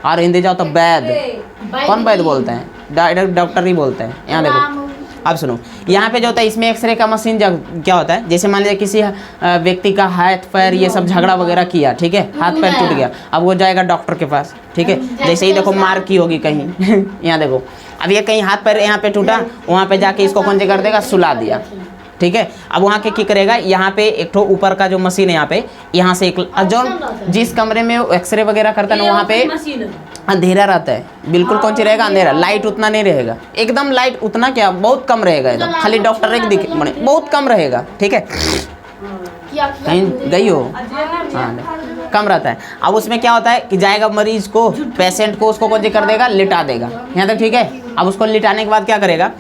और हिंदी जाओ तो वैद्य, कौन वैद्य बोलते हैं, डायरेक्ट डॉक्टर ही बोलते हैं। यहाँ देखो अब सुनो, यहाँ पे जो होता है इसमें एक्सरे का मशीन क्या होता है, जैसे मान लीजिए किसी व्यक्ति का हाथ पैर ये सब झगड़ा वगैरह किया, ठीक है, हाथ पैर टूट गया, अब वो जाएगा डॉक्टर के पास, ठीक है। जैसे ही देखो मार की होगी कहीं यहाँ देखो, अब ये कहीं हाथ पैर यहाँ पे टूटा, वहाँ पे जाके इसको कौन से कर देगा, सुला दिया, ठीक है। अब वहाँ के करेगा, यहाँ पे एक ठो ऊपर का जो मशीन है यहाँ से एक जो जिस कमरे में एक्सरे वगैरह करता है ना वहाँ पे अंधेरा रहता है, बिल्कुल कौन सी रहेगा, अंधेरा, लाइट उतना नहीं रहेगा, एकदम लाइट उतना क्या बहुत कम रहेगा, एकदम खाली डॉक्टर एक दिख बहुत कम रहेगा, ठीक है। कहीं गई हो, हाँ कम रहता है। अब उसमें क्या होता है कि जाएगा मरीज को, पेशेंट को, उसको कौन सी कर देगा, लिटा देगा। यहाँ तक ठीक है। अब उसको लिटाने के बाद क्या करेगा,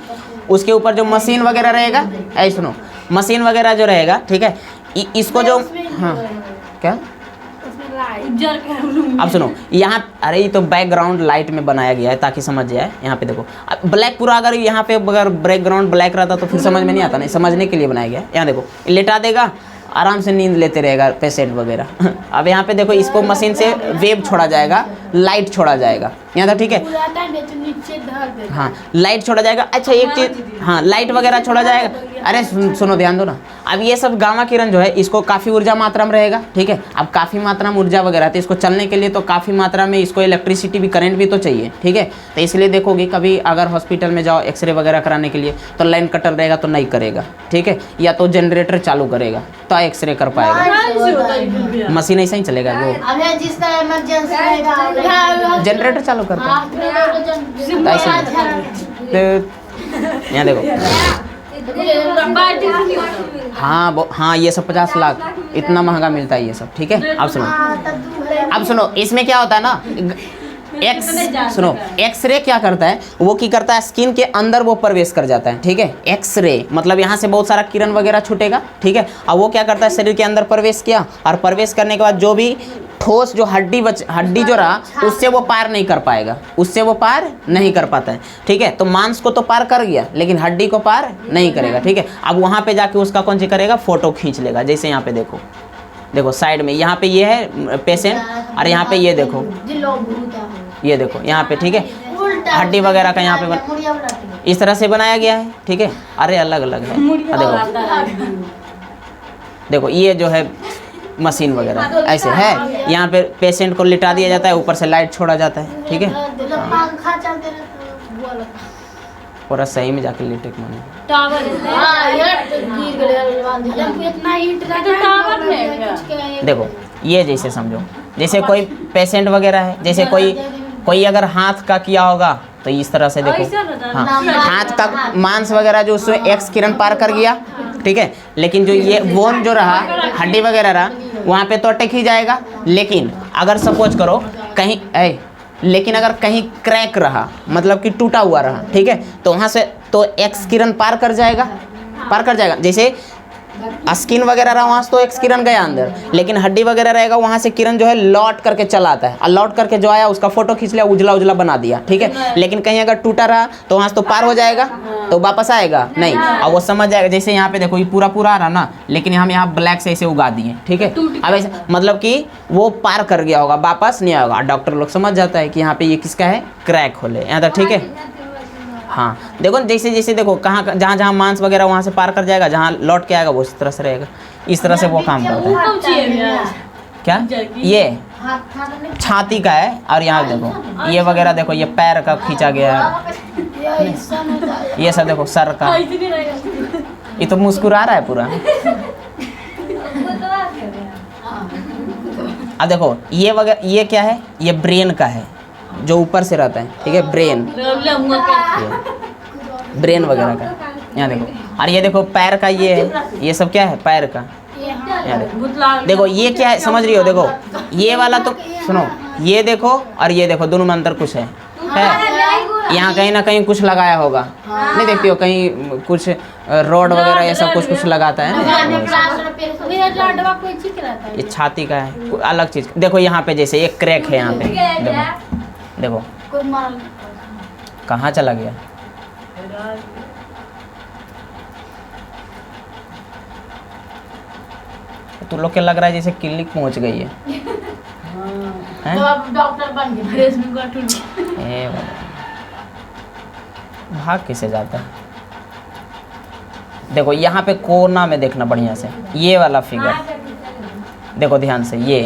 उसके ऊपर जो मशीन वगैरह रहेगा, ऐ सुनो, मशीन वगैरह जो रहेगा, ठीक है, इसको जो, हाँ क्या, अब सुनो यहाँ, अरे ये तो बैकग्राउंड लाइट में बनाया गया है ताकि समझ जाए। यहाँ पे देखो ब्लैक पूरा, अगर यहाँ पे अगर बैकग्राउंड ब्लैक रहता तो फिर समझ में नहीं आता, नहीं समझने के लिए बनाया गया है। यहाँ देखो लेटा देगा, आराम से नींद लेते रहेगा पेशेंट वगैरह। अब यहाँ पे देखो इसको मशीन से वेव छोड़ा जाएगा, लाइट छोड़ा जाएगा। यहाँ तक ठीक है। हाँ लाइट छोड़ा जाएगा। अच्छा एक चीज़, हाँ लाइट वगैरह छोड़ा जाएगा। अरे सुनो ध्यान दो ना। अब ये सब गामा किरण जो है इसको काफ़ी ऊर्जा मात्रा में रहेगा, ठीक है। अब काफ़ी मात्रा में ऊर्जा वगैरह तो इसको चलने के लिए तो काफ़ी मात्रा में इसको इलेक्ट्रिसिटी भी, करंट भी तो चाहिए, ठीक है। तो इसलिए देखोगे कभी अगर हॉस्पिटल में जाओ एक्सरे वगैरह कराने के लिए तो लाइन कटल रहेगा तो नहीं करेगा, ठीक है, या तो जनरेटर चालू करेगा तो एक्सरे कर पाएगा। मशीन ऐसा ही चलेगा वो, जनरेटर चालू करता है ऐसे। तो यहाँ देखो, हाँ हाँ ये सब 50 लाख इतना महंगा मिलता है ये सब, ठीक है। अब सुनो इसमें क्या होता है ना, एक्सरे क्या करता है, वो की करता है स्किन के अंदर वो प्रवेश कर जाता है, ठीक है। एक्सरे मतलब यहाँ से बहुत सारा किरण वगैरह छूटेगा, ठीक है। अब वो क्या करता है, शरीर के अंदर प्रवेश किया, और प्रवेश करने के बाद जो भी ठोस जो हड्डी जो रहा उससे वो पार नहीं कर पाएगा, उससे वो पार नहीं कर पाता है, ठीक है। तो मांस को तो पार कर गया लेकिन हड्डी को पार नहीं करेगा, ठीक है। अब वहाँ पे जाके उसका कौन सी करेगा, फोटो खींच लेगा। जैसे यहाँ पे देखो, देखो साइड में यहाँ पे ये है पेशेंट, और यहाँ पे ये देखो, ये देखो यहाँ पे, ठीक है, हड्डी वगैरह का यहाँ पे इस तरह से बनाया गया है, ठीक है। अरे अलग अलग है, देखो ये जो है मशीन वगैरह ऐसे है। यहाँ पे पेशेंट को लिटा दिया जाता है, ऊपर से लाइट छोड़ा जाता है, ठीक है। पूरा सही में जाके लेटे माने देखो ये जैसे समझो, जैसे कोई पेशेंट वगैरह है, जैसे कोई अगर हाथ का किया होगा तो इस तरह से देखो, हाँ हाथ का मांस वगैरह जो उसमें एक्स किरण पार कर गया, ठीक है। लेकिन जो ये बोन जो रहा, हड्डी वगैरह रहा, वहाँ पे तो अटक ही जाएगा। लेकिन अगर सपोज करो कहीं लेकिन अगर कहीं क्रैक रहा, मतलब कि टूटा हुआ रहा, ठीक है, तो वहाँ से तो एक्स किरण पार कर जाएगा। जैसे स्किन वगैरह रहा वहाँ से तो एक्स किरण गया अंदर, लेकिन हड्डी वगैरह रहेगा वहाँ से किरण जो है लौट करके चला आता है, और लौट करके जो आया उसका फोटो खींच लिया, उजला उजला बना दिया, ठीक है। लेकिन कहीं अगर टूटा रहा तो वहाँ से तो पार हो जाएगा, तो वापस आएगा नहीं, और वो समझ जाएगा। जैसे यहाँ पे देखो ये पूरा आ रहा ना, लेकिन हम यहाँ ब्लैक से ऐसे उगा दिए, ठीक है। अब ऐसे मतलब कि वो पार कर गया होगा, वापस नहीं आएगा। डॉक्टर लोग समझ जाता है कि यहाँ पे ये किसका है, क्रैक होले, यहाँ तक ठीक है। हाँ देखो जैसे देखो कहाँ जहाँ मांस वगैरह वहाँ से पार कर जाएगा, जहाँ लौट के आएगा वो इस तरह से रहेगा। इस तरह से वो काम करता है। क्या ये छाती का है, और यहाँ देखो ये वगैरह देखो, ये पैर का खींचा गया है, ये सब देखो सर का। ये तो मुस्कुरा रहा है पूरा। अब देखो ये वगैरह, ये क्या है, ये ब्रेन का है जो ऊपर से रहता है, ठीक है, ब्रेन वगैरह का। यहाँ देखो, और ये देखो पैर का, ये है, ये सब क्या है, पैर का। देखो ये क्या है, समझ रही हो, देखो ये वाला तो सुनो, ये देखो और ये देखो, दोनों में अंतर कुछ है। यहाँ कहीं ना कहीं कुछ लगाया होगा, नहीं देखती हो कहीं कुछ रोड वगैरह ये सब कुछ लगाता है ना, ये छाती का है, अलग चीज। देखो यहाँ पे जैसे एक क्रैक है, यहाँ पे देखो कहाँ चला गया। तो लोग के लग रहा है जैसे क्लिनिक पहुंच गई है। तो अब डॉक्टर बन गए। भाग कैसे जाता है। देखो यहाँ पे कोना में देखना बढ़िया से, ये वाला फिगर देखो ध्यान से, ये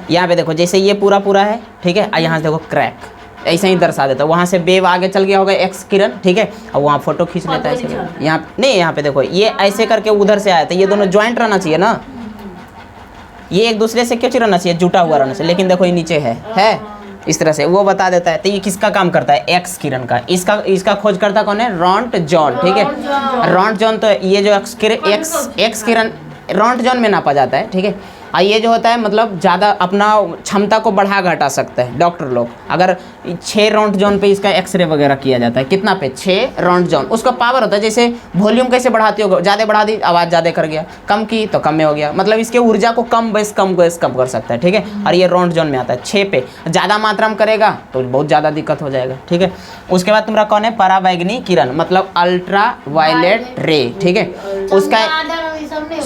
यहाँ पे देखो जैसे ये पूरा है, ठीक है, और यहाँ से देखो क्रैक, ऐसे ही दर्शा देता है। वहाँ से वेव आगे चल गया होगा एक्स किरण, ठीक है, और वहाँ फोटो खींच लेता है। यहाँ नहीं, यहाँ पे देखो ये ऐसे करके उधर से आया था, ये दोनों ज्वाइंट रहना चाहिए ना, ये एक दूसरे से क्यों रहना चाहिए, जुटा हुआ रहना चाहिए, लेकिन देखो ये नीचे है इस तरह से, वो बता देता है। तो ये किसका काम करता है, एक्स किरण का। इसका खोज करता कौन है, रॉन्टजॉन, ठीक है। रॉन्टजॉन तो ये जो एक्स किरण रॉन्टजॉन में नापा जाता है, ठीक है। और ये जो होता है मतलब ज़्यादा अपना क्षमता को बढ़ा घटा सकता है डॉक्टर लोग। अगर 6 राउंड जोन पे इसका एक्सरे वगैरह किया जाता है, कितना पे 6 राउंड जोन, उसका पावर होता है। जैसे वॉल्यूम कैसे बढ़ाती हो, ज़्यादा बढ़ा दी आवाज़ ज़्यादा कर गया, कम की तो कम में हो गया, मतलब इसके ऊर्जा को कम कर सकता है, ठीक है। और ये राउंड जोन में आता है 6 पे, ज़्यादा मात्रा में करेगा तो बहुत ज़्यादा दिक्कत हो जाएगा, ठीक है। उसके बाद तुम्हारा कौन है, पराबैंगनी किरण मतलब अल्ट्रा वायलेट रे, ठीक है। उसका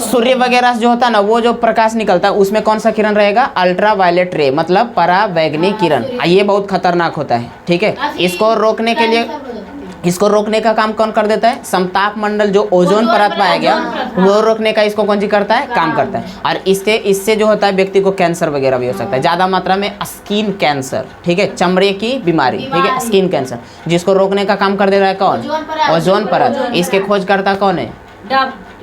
सूर्य वगैरह जो होता है ना, वो जो प्रकाश निकलता है उसमें कौन सा किरण रहेगा, अल्ट्रा वायलेट रे मतलब पराबैंगनी किरण। ये बहुत खतरनाक होता है, ठीक है। इसको रोकने का काम कौन कर देता है, समताप मंडल जो ओजोन परत पाया गया वो रोकने का इसको कौन सी करता है, काम करता है। और इससे जो होता है व्यक्ति को कैंसर वगैरह भी हो सकता है, ज़्यादा मात्रा में स्किन कैंसर, ठीक है, चमड़े की बीमारी, ठीक है, स्किन कैंसर, जिसको रोकने का काम कर दे रहा है कौन, ओजोन परत। इसके खोजकर्ता कौन है,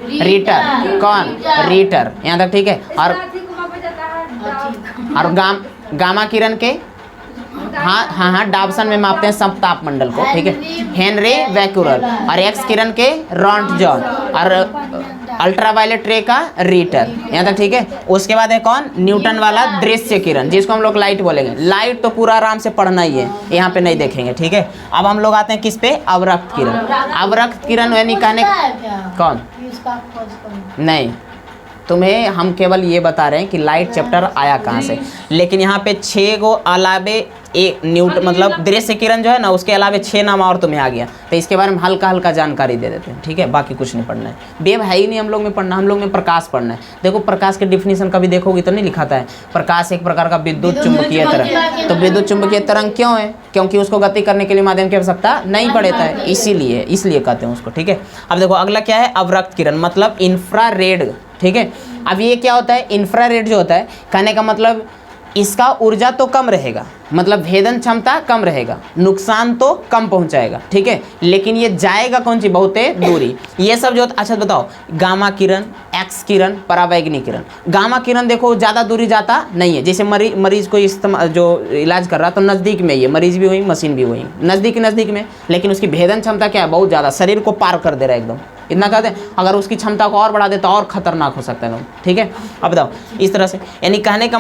रीटर, कौन, रीटर, यहाँ तक ठीक है। और गामा किरण के हाँ डाबसन में मापते हैं समताप मंडल को, ठीक है, हेनरी बैक्यूरेल। और एक्स किरण के रॉन्टजन और अल्ट्रावायलेट रे का रीटर, यहाँ तक ठीक है। उसके बाद है कौन, न्यूटन वाला दृश्य किरण जिसको हम लोग लाइट बोलेंगे। लाइट तो पूरा आराम से पढ़ना ही है, यहाँ पे नहीं देखेंगे, ठीक है। अब हम लोग आते हैं किस पे, अवरक्त किरण। अवरक्त किरण यानी कहने कौन, नहीं तुम्हें हम केवल ये बता रहे हैं कि लाइट चैप्टर आया कहाँ से, लेकिन यहाँ पे 6 को अलावे एक न्यूटन मतलब दृश्य किरण जो है ना, उसके अलावे 6 नाम और तुम्हें आ गया, तो इसके बारे में हल्का हल्का जानकारी दे देते हैं, ठीक है। बाकी कुछ नहीं पढ़ना है, वेव है ही नहीं हम लोग में पढ़ना, हम लोग में प्रकाश पढ़ना है। देखो प्रकाश के डिफिनीशन कभी देखोगे तो नहीं लिखाता है, प्रकाश एक प्रकार का विद्युत चुंबकीय तरंग। तो विद्युत चुंबकीय तरंग क्यों है, क्योंकि उसको गति करने के लिए माध्यम की आवश्यकता नहीं पड़ता है, इसलिए कहते हैं उसको, ठीक है। अब देखो अगला क्या है, अवरक्त किरण मतलब इंफ्रारेड, ठीक है। अब ये क्या होता है, इंफ्रारेड जो होता है, कहने का मतलब इसका ऊर्जा तो कम रहेगा, मतलब भेदन क्षमता कम रहेगा, नुकसान तो कम पहुंचाएगा, ठीक है, लेकिन ये जाएगा कौन सी, बहुते दूरी। ये सब जो, अच्छा बताओ, गामा किरण, एक्स किरण, पराबैंगनी किरण। गामा किरण देखो ज़्यादा दूरी जाता नहीं है, जैसे मरीज को इस्तेमाल जो इलाज कर रहा तो नज़दीक में ही है, मरीज भी वही, मशीन भी वही, नज़दीक में, लेकिन उसकी भेदन क्षमता क्या है, बहुत ज़्यादा, शरीर को पार कर दे रहा है एकदम, इतना कहते हैं। अगर उसकी क्षमता को और बढ़ा दे तो और खतरनाक हो सकता है लोग, ठीक है। अब बताओ इस तरह से, यानी कहने का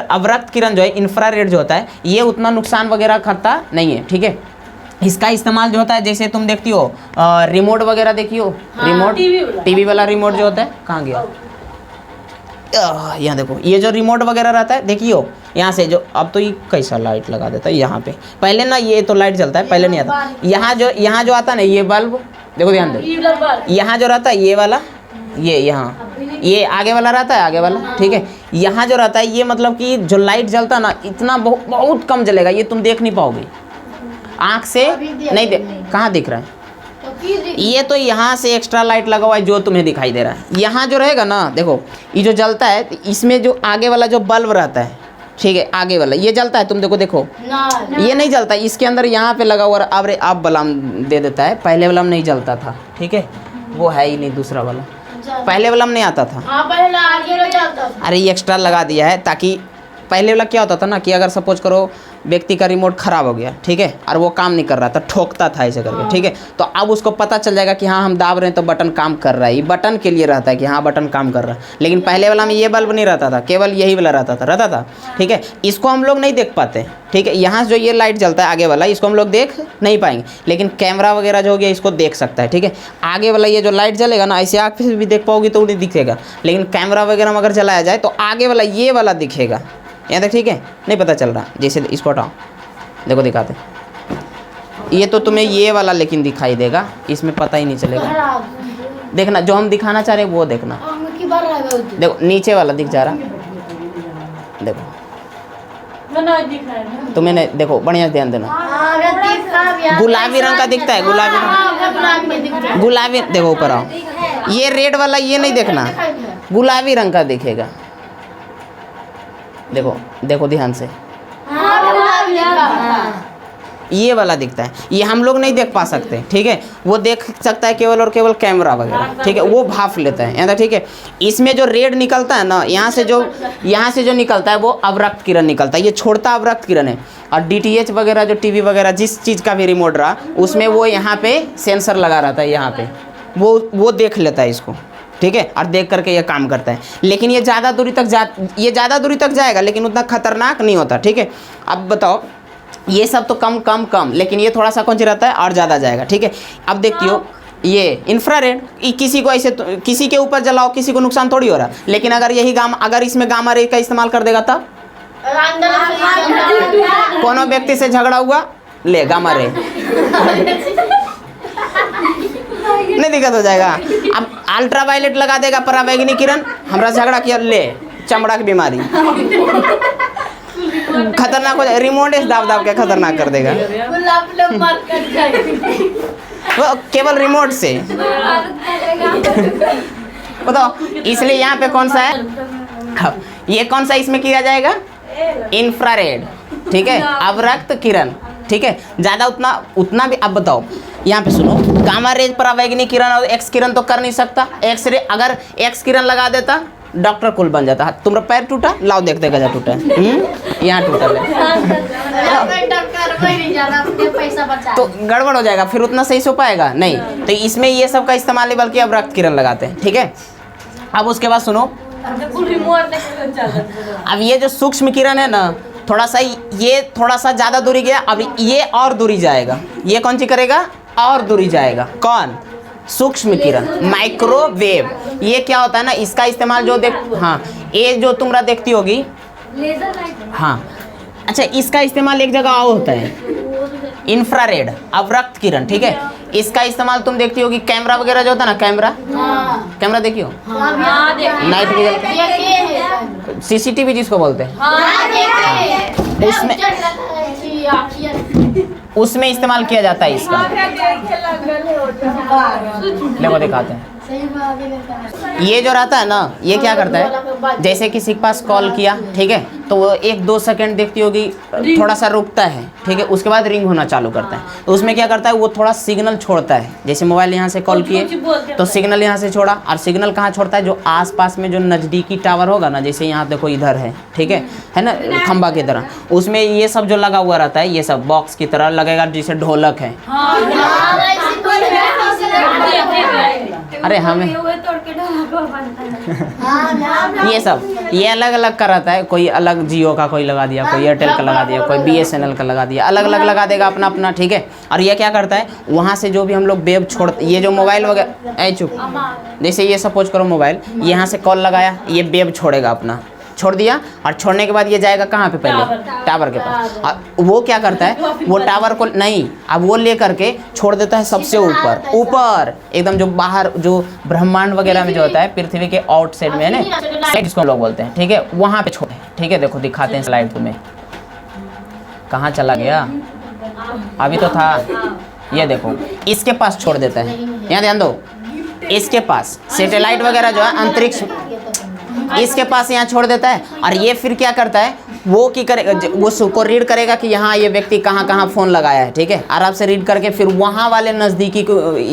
अवरक्त किरण जो है, इंफ्रारेड जो होता है, ये उतना नुकसान वगैरह करता नहीं है, ठीक है। इसका इस्तेमाल जो होता है, जैसे तुम देखती हो रिमोट वगैरह देखी हो, रिमोट टीवी वाला रिमोट जो होता है, कहाँ गया, यहाँ देखो, ये जो रिमोट वगैरह रहता है देखियो, यहाँ से जो, अब तो ये कैसा लाइट लगा देता है यहाँ पे, पहले ना ये तो लाइट जलता है, पहले नहीं आता, यहाँ जो आता है ना, ये बल्ब देखो, ध्यान दो, यहाँ जो रहता है ये वाला, ये यहाँ ये आगे वाला रहता है, आगे वाला, ठीक है। यहाँ जो रहता है ये मतलब कि जो लाइट जलता है ना, इतना बहुत कम जलेगा, ये तुम देख नहीं पाओगे आँख से, नहीं देख, कहाँ दिख रहा है, ये तो यहाँ से एक्स्ट्रा लाइट लगा हुआ है जो तुम्हें दिखाई दे रहा है। यहाँ जो रहेगा ना, देखो ये जो जलता है, इसमें जो आगे वाला जो बल्ब रहता है, ठीक है, आगे वाला ये जलता है, तुम देखो ये नहीं जलता, इसके अंदर यहाँ पे लगा हुआ, अब बलाम दे देता है, पहले वाला नहीं जलता था, ठीक है, वो है ही नहीं, दूसरा वाला, पहले वाला नहीं आता था, अरे ये एक्स्ट्रा लगा दिया है, ताकि पहले वाला क्या होता था ना, कि अगर सपोज करो व्यक्ति का रिमोट खराब हो गया, ठीक है, और वो काम नहीं कर रहा था, ठोकता था ऐसे करके, ठीक है, तो अब उसको पता चल जाएगा कि हाँ हम दाब रहे हैं तो बटन काम कर रहा है, ये बटन के लिए रहता है कि हाँ बटन काम कर रहा है। लेकिन पहले वाला में ये बल्ब नहीं रहता था, केवल यही वाला रहता था, ठीक है। इसको हम लोग नहीं देख पाते, ठीक है, यहाँ जो ये लाइट जलता है आगे वाला, इसको हम लोग देख नहीं पाएंगे, लेकिन कैमरा वगैरह जो हो गया इसको देख सकता है, ठीक है। आगे वाला ये जो लाइट जलेगा ना, ऐसे आँख से भी देख पाओगी तो नहीं दिखेगा, लेकिन कैमरा वगैरह में अगर जलाया जाए तो आगे वाला ये वाला दिखेगा, यहाँ तक ठीक है, नहीं पता चल रहा, जैसे इसको हटाओ, देखो दिखाते, ये तो तुम्हें ये वाला लेकिन दिखाई देगा, इसमें पता ही नहीं चलेगा। देखना जो हम दिखाना चाह रहे हैं वो देखना, देखो नीचे वाला दिख जा रहा, देखो तुम्हें नहीं, देखो बढ़िया ध्यान देना, गुलाबी रंग का दिखता है, गुलाबी, देखो ऊपर आओ, ये रेड वाला ये नहीं देखना, गुलाबी रंग का दिखेगा, देखो ध्यान से, ये वाला दिखता है, ये हम लोग नहीं देख पा सकते, ठीक है, वो देख सकता है केवल और केवल कैमरा वगैरह, ठीक है, वो भाप लेता है, यहाँ ठीक है। इसमें जो रेड निकलता है ना, यहाँ से जो निकलता है वो अवरक्त किरण निकलता है, ये छोड़ता अवरक्त किरण है। और DTH वगैरह जो टीवी वगैरह जिस चीज़ का भी रिमोट रहा, उसमें वो यहाँ पे सेंसर लगा रहता है, यहाँ पे वो देख लेता है इसको, ठीक है, और देख करके ये काम करता है। लेकिन ये ज़्यादा दूरी तक जाएगा लेकिन उतना खतरनाक नहीं होता, ठीक है। अब बताओ, ये सब तो कम कम कम, लेकिन ये थोड़ा सा कौन सी रहता है और ज़्यादा जाएगा, ठीक है। अब देखती हो ये इंफ्रारेड, किसी को ऐसे किसी के ऊपर जलाओ किसी को नुकसान थोड़ी हो रहा, लेकिन अगर इसमें गामा रे का इस्तेमाल कर देगा तब कोनो व्यक्ति से झगड़ा हुआ, ले गामा रे नहीं दिक्कत हो जाएगा। अब अल्ट्रावायलेट लगा देगा, पराबैंगनी किरण, हमरा झगड़ा किया, ले चमड़ा की बीमारी खतरनाक हो जाए, रिमोट इस दाब दाब के खतरनाक कर देगा वो केवल रिमोट से। बताओ, इसलिए यहाँ पे कौन सा है, ये कौन सा इसमें किया जाएगा, इंफ्रारेड, ठीक है, अवरक्त किरण, ठीक है। ज़्यादा उतना भी। अब बताओ यहाँ पे सुनो, गामा रेज परावैंगनी किरण और एक्स किरण तो कर नहीं सकता। एक्स रे अगर एक्स किरण लगा देता डॉक्टर कुल बन जाता। तुम्हारा पैर टूटा, लाओ देखते गजा टूटा यहाँ टूटा तो गड़बड़ हो जाएगा, फिर उतना सही से हो पाएगा नहीं। तो इसमें ये सब का इस्तेमाल नहीं, बल्कि अब रक्त किरण लगाते हैं, ठीक है। अब उसके बाद सुनो, अब ये जो सूक्ष्म किरण है ना, थोड़ा सा ज़्यादा दूरी गया, अब ये और दूरी जाएगा। ये कौन सी करेगा, और दूरी जाएगा। कौन, सूक्ष्म किरण, माइक्रोवेव। ये क्या होता है ना, इसका इस्तेमाल जो हाँ, ये जो तुमरा देखती होगी लेजर लाइट, हाँ, अच्छा, इसका इस्तेमाल एक जगह और होता है, इंफ्रारेड, अवरक्त किरण, ठीक है। इसका इस्तेमाल तुम देखती होगी कैमरा वगैरह जो होता है ना, कैमरा देखियो, नाइट विजन, सीसीटीवी जिसको बोलते हैं, उसमें इस्तेमाल किया जाता है इसका। देखो दिखाते हैं, ये जो रहता है ना, ये क्या करता है, जैसे किसी के पास कॉल किया, ठीक है, तो वो 1-2 सेकंड देखती होगी, थोड़ा सा रुकता है, ठीक है, उसके बाद रिंग होना चालू करता है। तो उसमें क्या करता है, वो थोड़ा सिग्नल छोड़ता है। जैसे मोबाइल यहाँ से कॉल किए तो सिग्नल यहाँ से छोड़ा, और सिग्नल कहाँ छोड़ता है, जो आसपास में जो नज़दीकी टावर होगा ना, जैसे यहाँ देखो इधर है ना, खंबा की तरह, उसमें ये सब जो लगा हुआ रहता है, ये सब बॉक्स की तरह लगेगा, जैसे ढोलक है। अरे हमें ये सब ये अलग अलग का रहता है, कोई अलग जियो का कोई लगा दिया, कोई एयरटेल का लगा दिया, कोई BSNL का लगा दिया, अलग अलग लगा देगा अपना अपना, ठीक है। और ये क्या करता है, वहाँ से जो भी हम लोग वेव ये जो मोबाइल वगैरह, चुप, जैसे ये सपोज करो मोबाइल यहाँ से कॉल लगाया, ये वेव छोड़ेगा, अपना छोड़ दिया, और छोड़ने के बाद ये जाएगा कहाँ पे, पहले टावर के पास। और वो क्या करता है, वो टावर को नहीं, अब वो ले करके छोड़ देता है सबसे ऊपर एकदम, जो बाहर जो ब्रह्मांड वगैरह में जो होता है, पृथ्वी के आउट साइड में है ना, साइड जिसको लोग बोलते हैं, ठीक है, वहाँ पे छोड़े, ठीक है। देखो दिखाते हैं स्लाइड में, कहाँ चला गया, अभी तो था, ये देखो इसके पास छोड़ देता है, यहाँ ध्यान दो, इसके पास सैटेलाइट वगैरह जो है अंतरिक्ष, इसके पास यहाँ छोड़ देता है। और ये फिर क्या करता है, वो की करेगा, वो उसको रीड करेगा कि यहाँ ये व्यक्ति कहाँ कहाँ फ़ोन लगाया है, ठीक है, आराम से रीड करके फिर वहाँ वाले नज़दीकी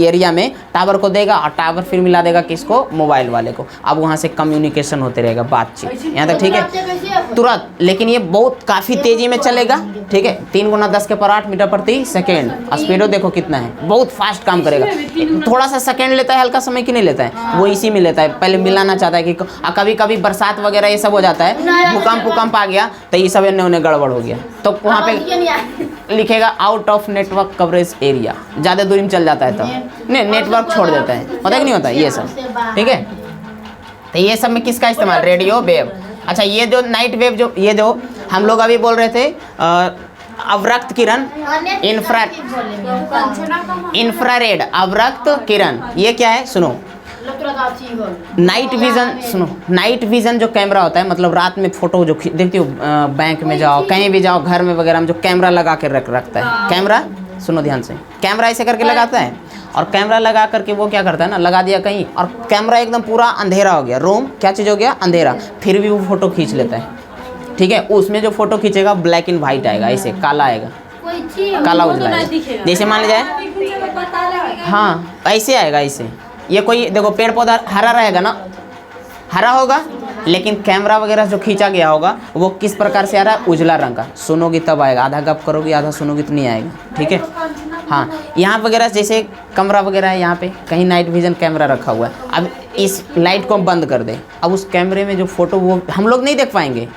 एरिया में टावर को देगा, और टावर फिर मिला देगा किसको, मोबाइल वाले को। अब वहाँ से कम्युनिकेशन होते रहेगा, बातचीत, यहाँ तक ठीक है, तुरंत। लेकिन ये बहुत काफ़ी तेज़ी में चलेगा, ठीक है, 3 × 10⁸ मीटर प्रति सेकेंड, स्पीडो देखो कितना है, बहुत फास्ट काम करेगा। थोड़ा सा सेकेंड लेता है, हल्का समय की नहीं लेता है, वो इसी में लेता है, पहले मिलाना चाहता है कि कभी कभी बरसात वगैरह ये सब हो जाता है, भूकंप आ गया, तो ये सब उन्हें गड़बड़ हो गया, तो वहाँ पे लिखेगा out of network coverage area, ज़्यादा दूरी में चल जाता है, तो नहीं नेटवर्क छोड़ देता है, होता है कि नहीं होता ये सब, ठीक है। तो ये सब में किसका इस्तेमाल, रेडियो वेव। अच्छा, ये जो नाइट वेव, जो ये जो हम लोग अभी बोल रहे थे, अवरक्त किरण, इंफ्रारेड अवरक्त किरण, ये क्या है, सुनो, नाइट विजन, सुनो, नाइट विजन जो कैमरा होता है, मतलब रात में फोटो जो देखती हो, बैंक में जाओ, कहीं भी जाओ, घर में वगैरह में जो कैमरा लगा के रखता है, कैमरा, सुनो ध्यान से, कैमरा ऐसे करके लगाता है, और कैमरा लगा करके वो क्या करता है ना, लगा दिया कहीं, और कैमरा एकदम पूरा अंधेरा हो गया, रूम क्या चीज़ हो गया, अंधेरा, फिर भी वो फोटो खींच लेता है, ठीक है। उसमें जो फोटो खींचेगा ब्लैक एंड वाइट आएगा, ऐसे काला आएगा, काला उजला आएगा, जैसे मान लीजिए, हाँ ऐसे आएगा, ऐसे। ये कोई देखो पेड़ पौधा हरा रहेगा ना, हरा होगा, लेकिन कैमरा वगैरह जो खींचा गया होगा वो किस प्रकार से आ रहा है, उजला रंग का। सुनोगी तब आएगा, आधा गप करोगी, आधा सुनोगी तो नहीं आएगा, ठीक है। हाँ, यहाँ वगैरह जैसे कमरा वगैरह है, यहाँ पे कहीं नाइट विजन कैमरा रखा हुआ है। अब इस लाइट को हम बंद कर दें, अब उस कैमरे में जो फ़ोटो वो हम लोग नहीं देख पाएंगे,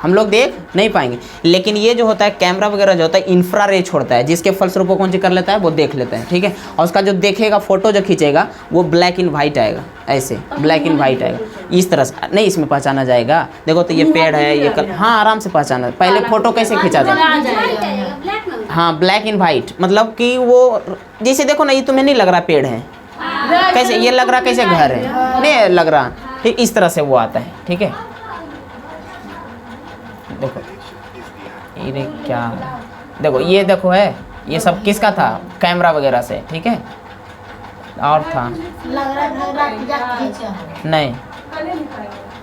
हम लोग देख नहीं पाएंगे। लेकिन ये जो होता है कैमरा वगैरह जो होता है इंफ्रारेड छोड़ता है, जिसके फलस्वरूप वो कौन सी कर लेता है, वो देख लेता है, ठीक है। और उसका जो देखेगा फ़ोटो जो खींचेगा वो ब्लैक एंड वाइट आएगा, ऐसे ब्लैक एंड वाइट आएगा इस तरह से। नहीं इसमें पहचाना जाएगा, देखो तो ये पेड़ है ये हाँ आराम से पहचाना। पहले फ़ोटो कैसे खींचा जाए, हाँ ब्लैक एंड वाइट, मतलब कि वो जैसे देखो ना ये तुम्हें नहीं लग रहा पेड़ है, कैसे ये लग रहा कैसे घर है, नहीं लग रहा, ठीक इस तरह से वो आता है, ठीक है। देखो ये क्या देखो ये देखो है, ये सब किसका था, कैमरा वगैरह से, ठीक है। और था नहीं,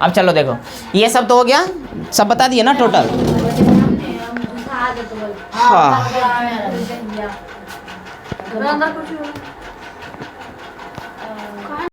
अब चलो देखो ये सब तो हो गया, सब बता दिए ना टोटल। हाँ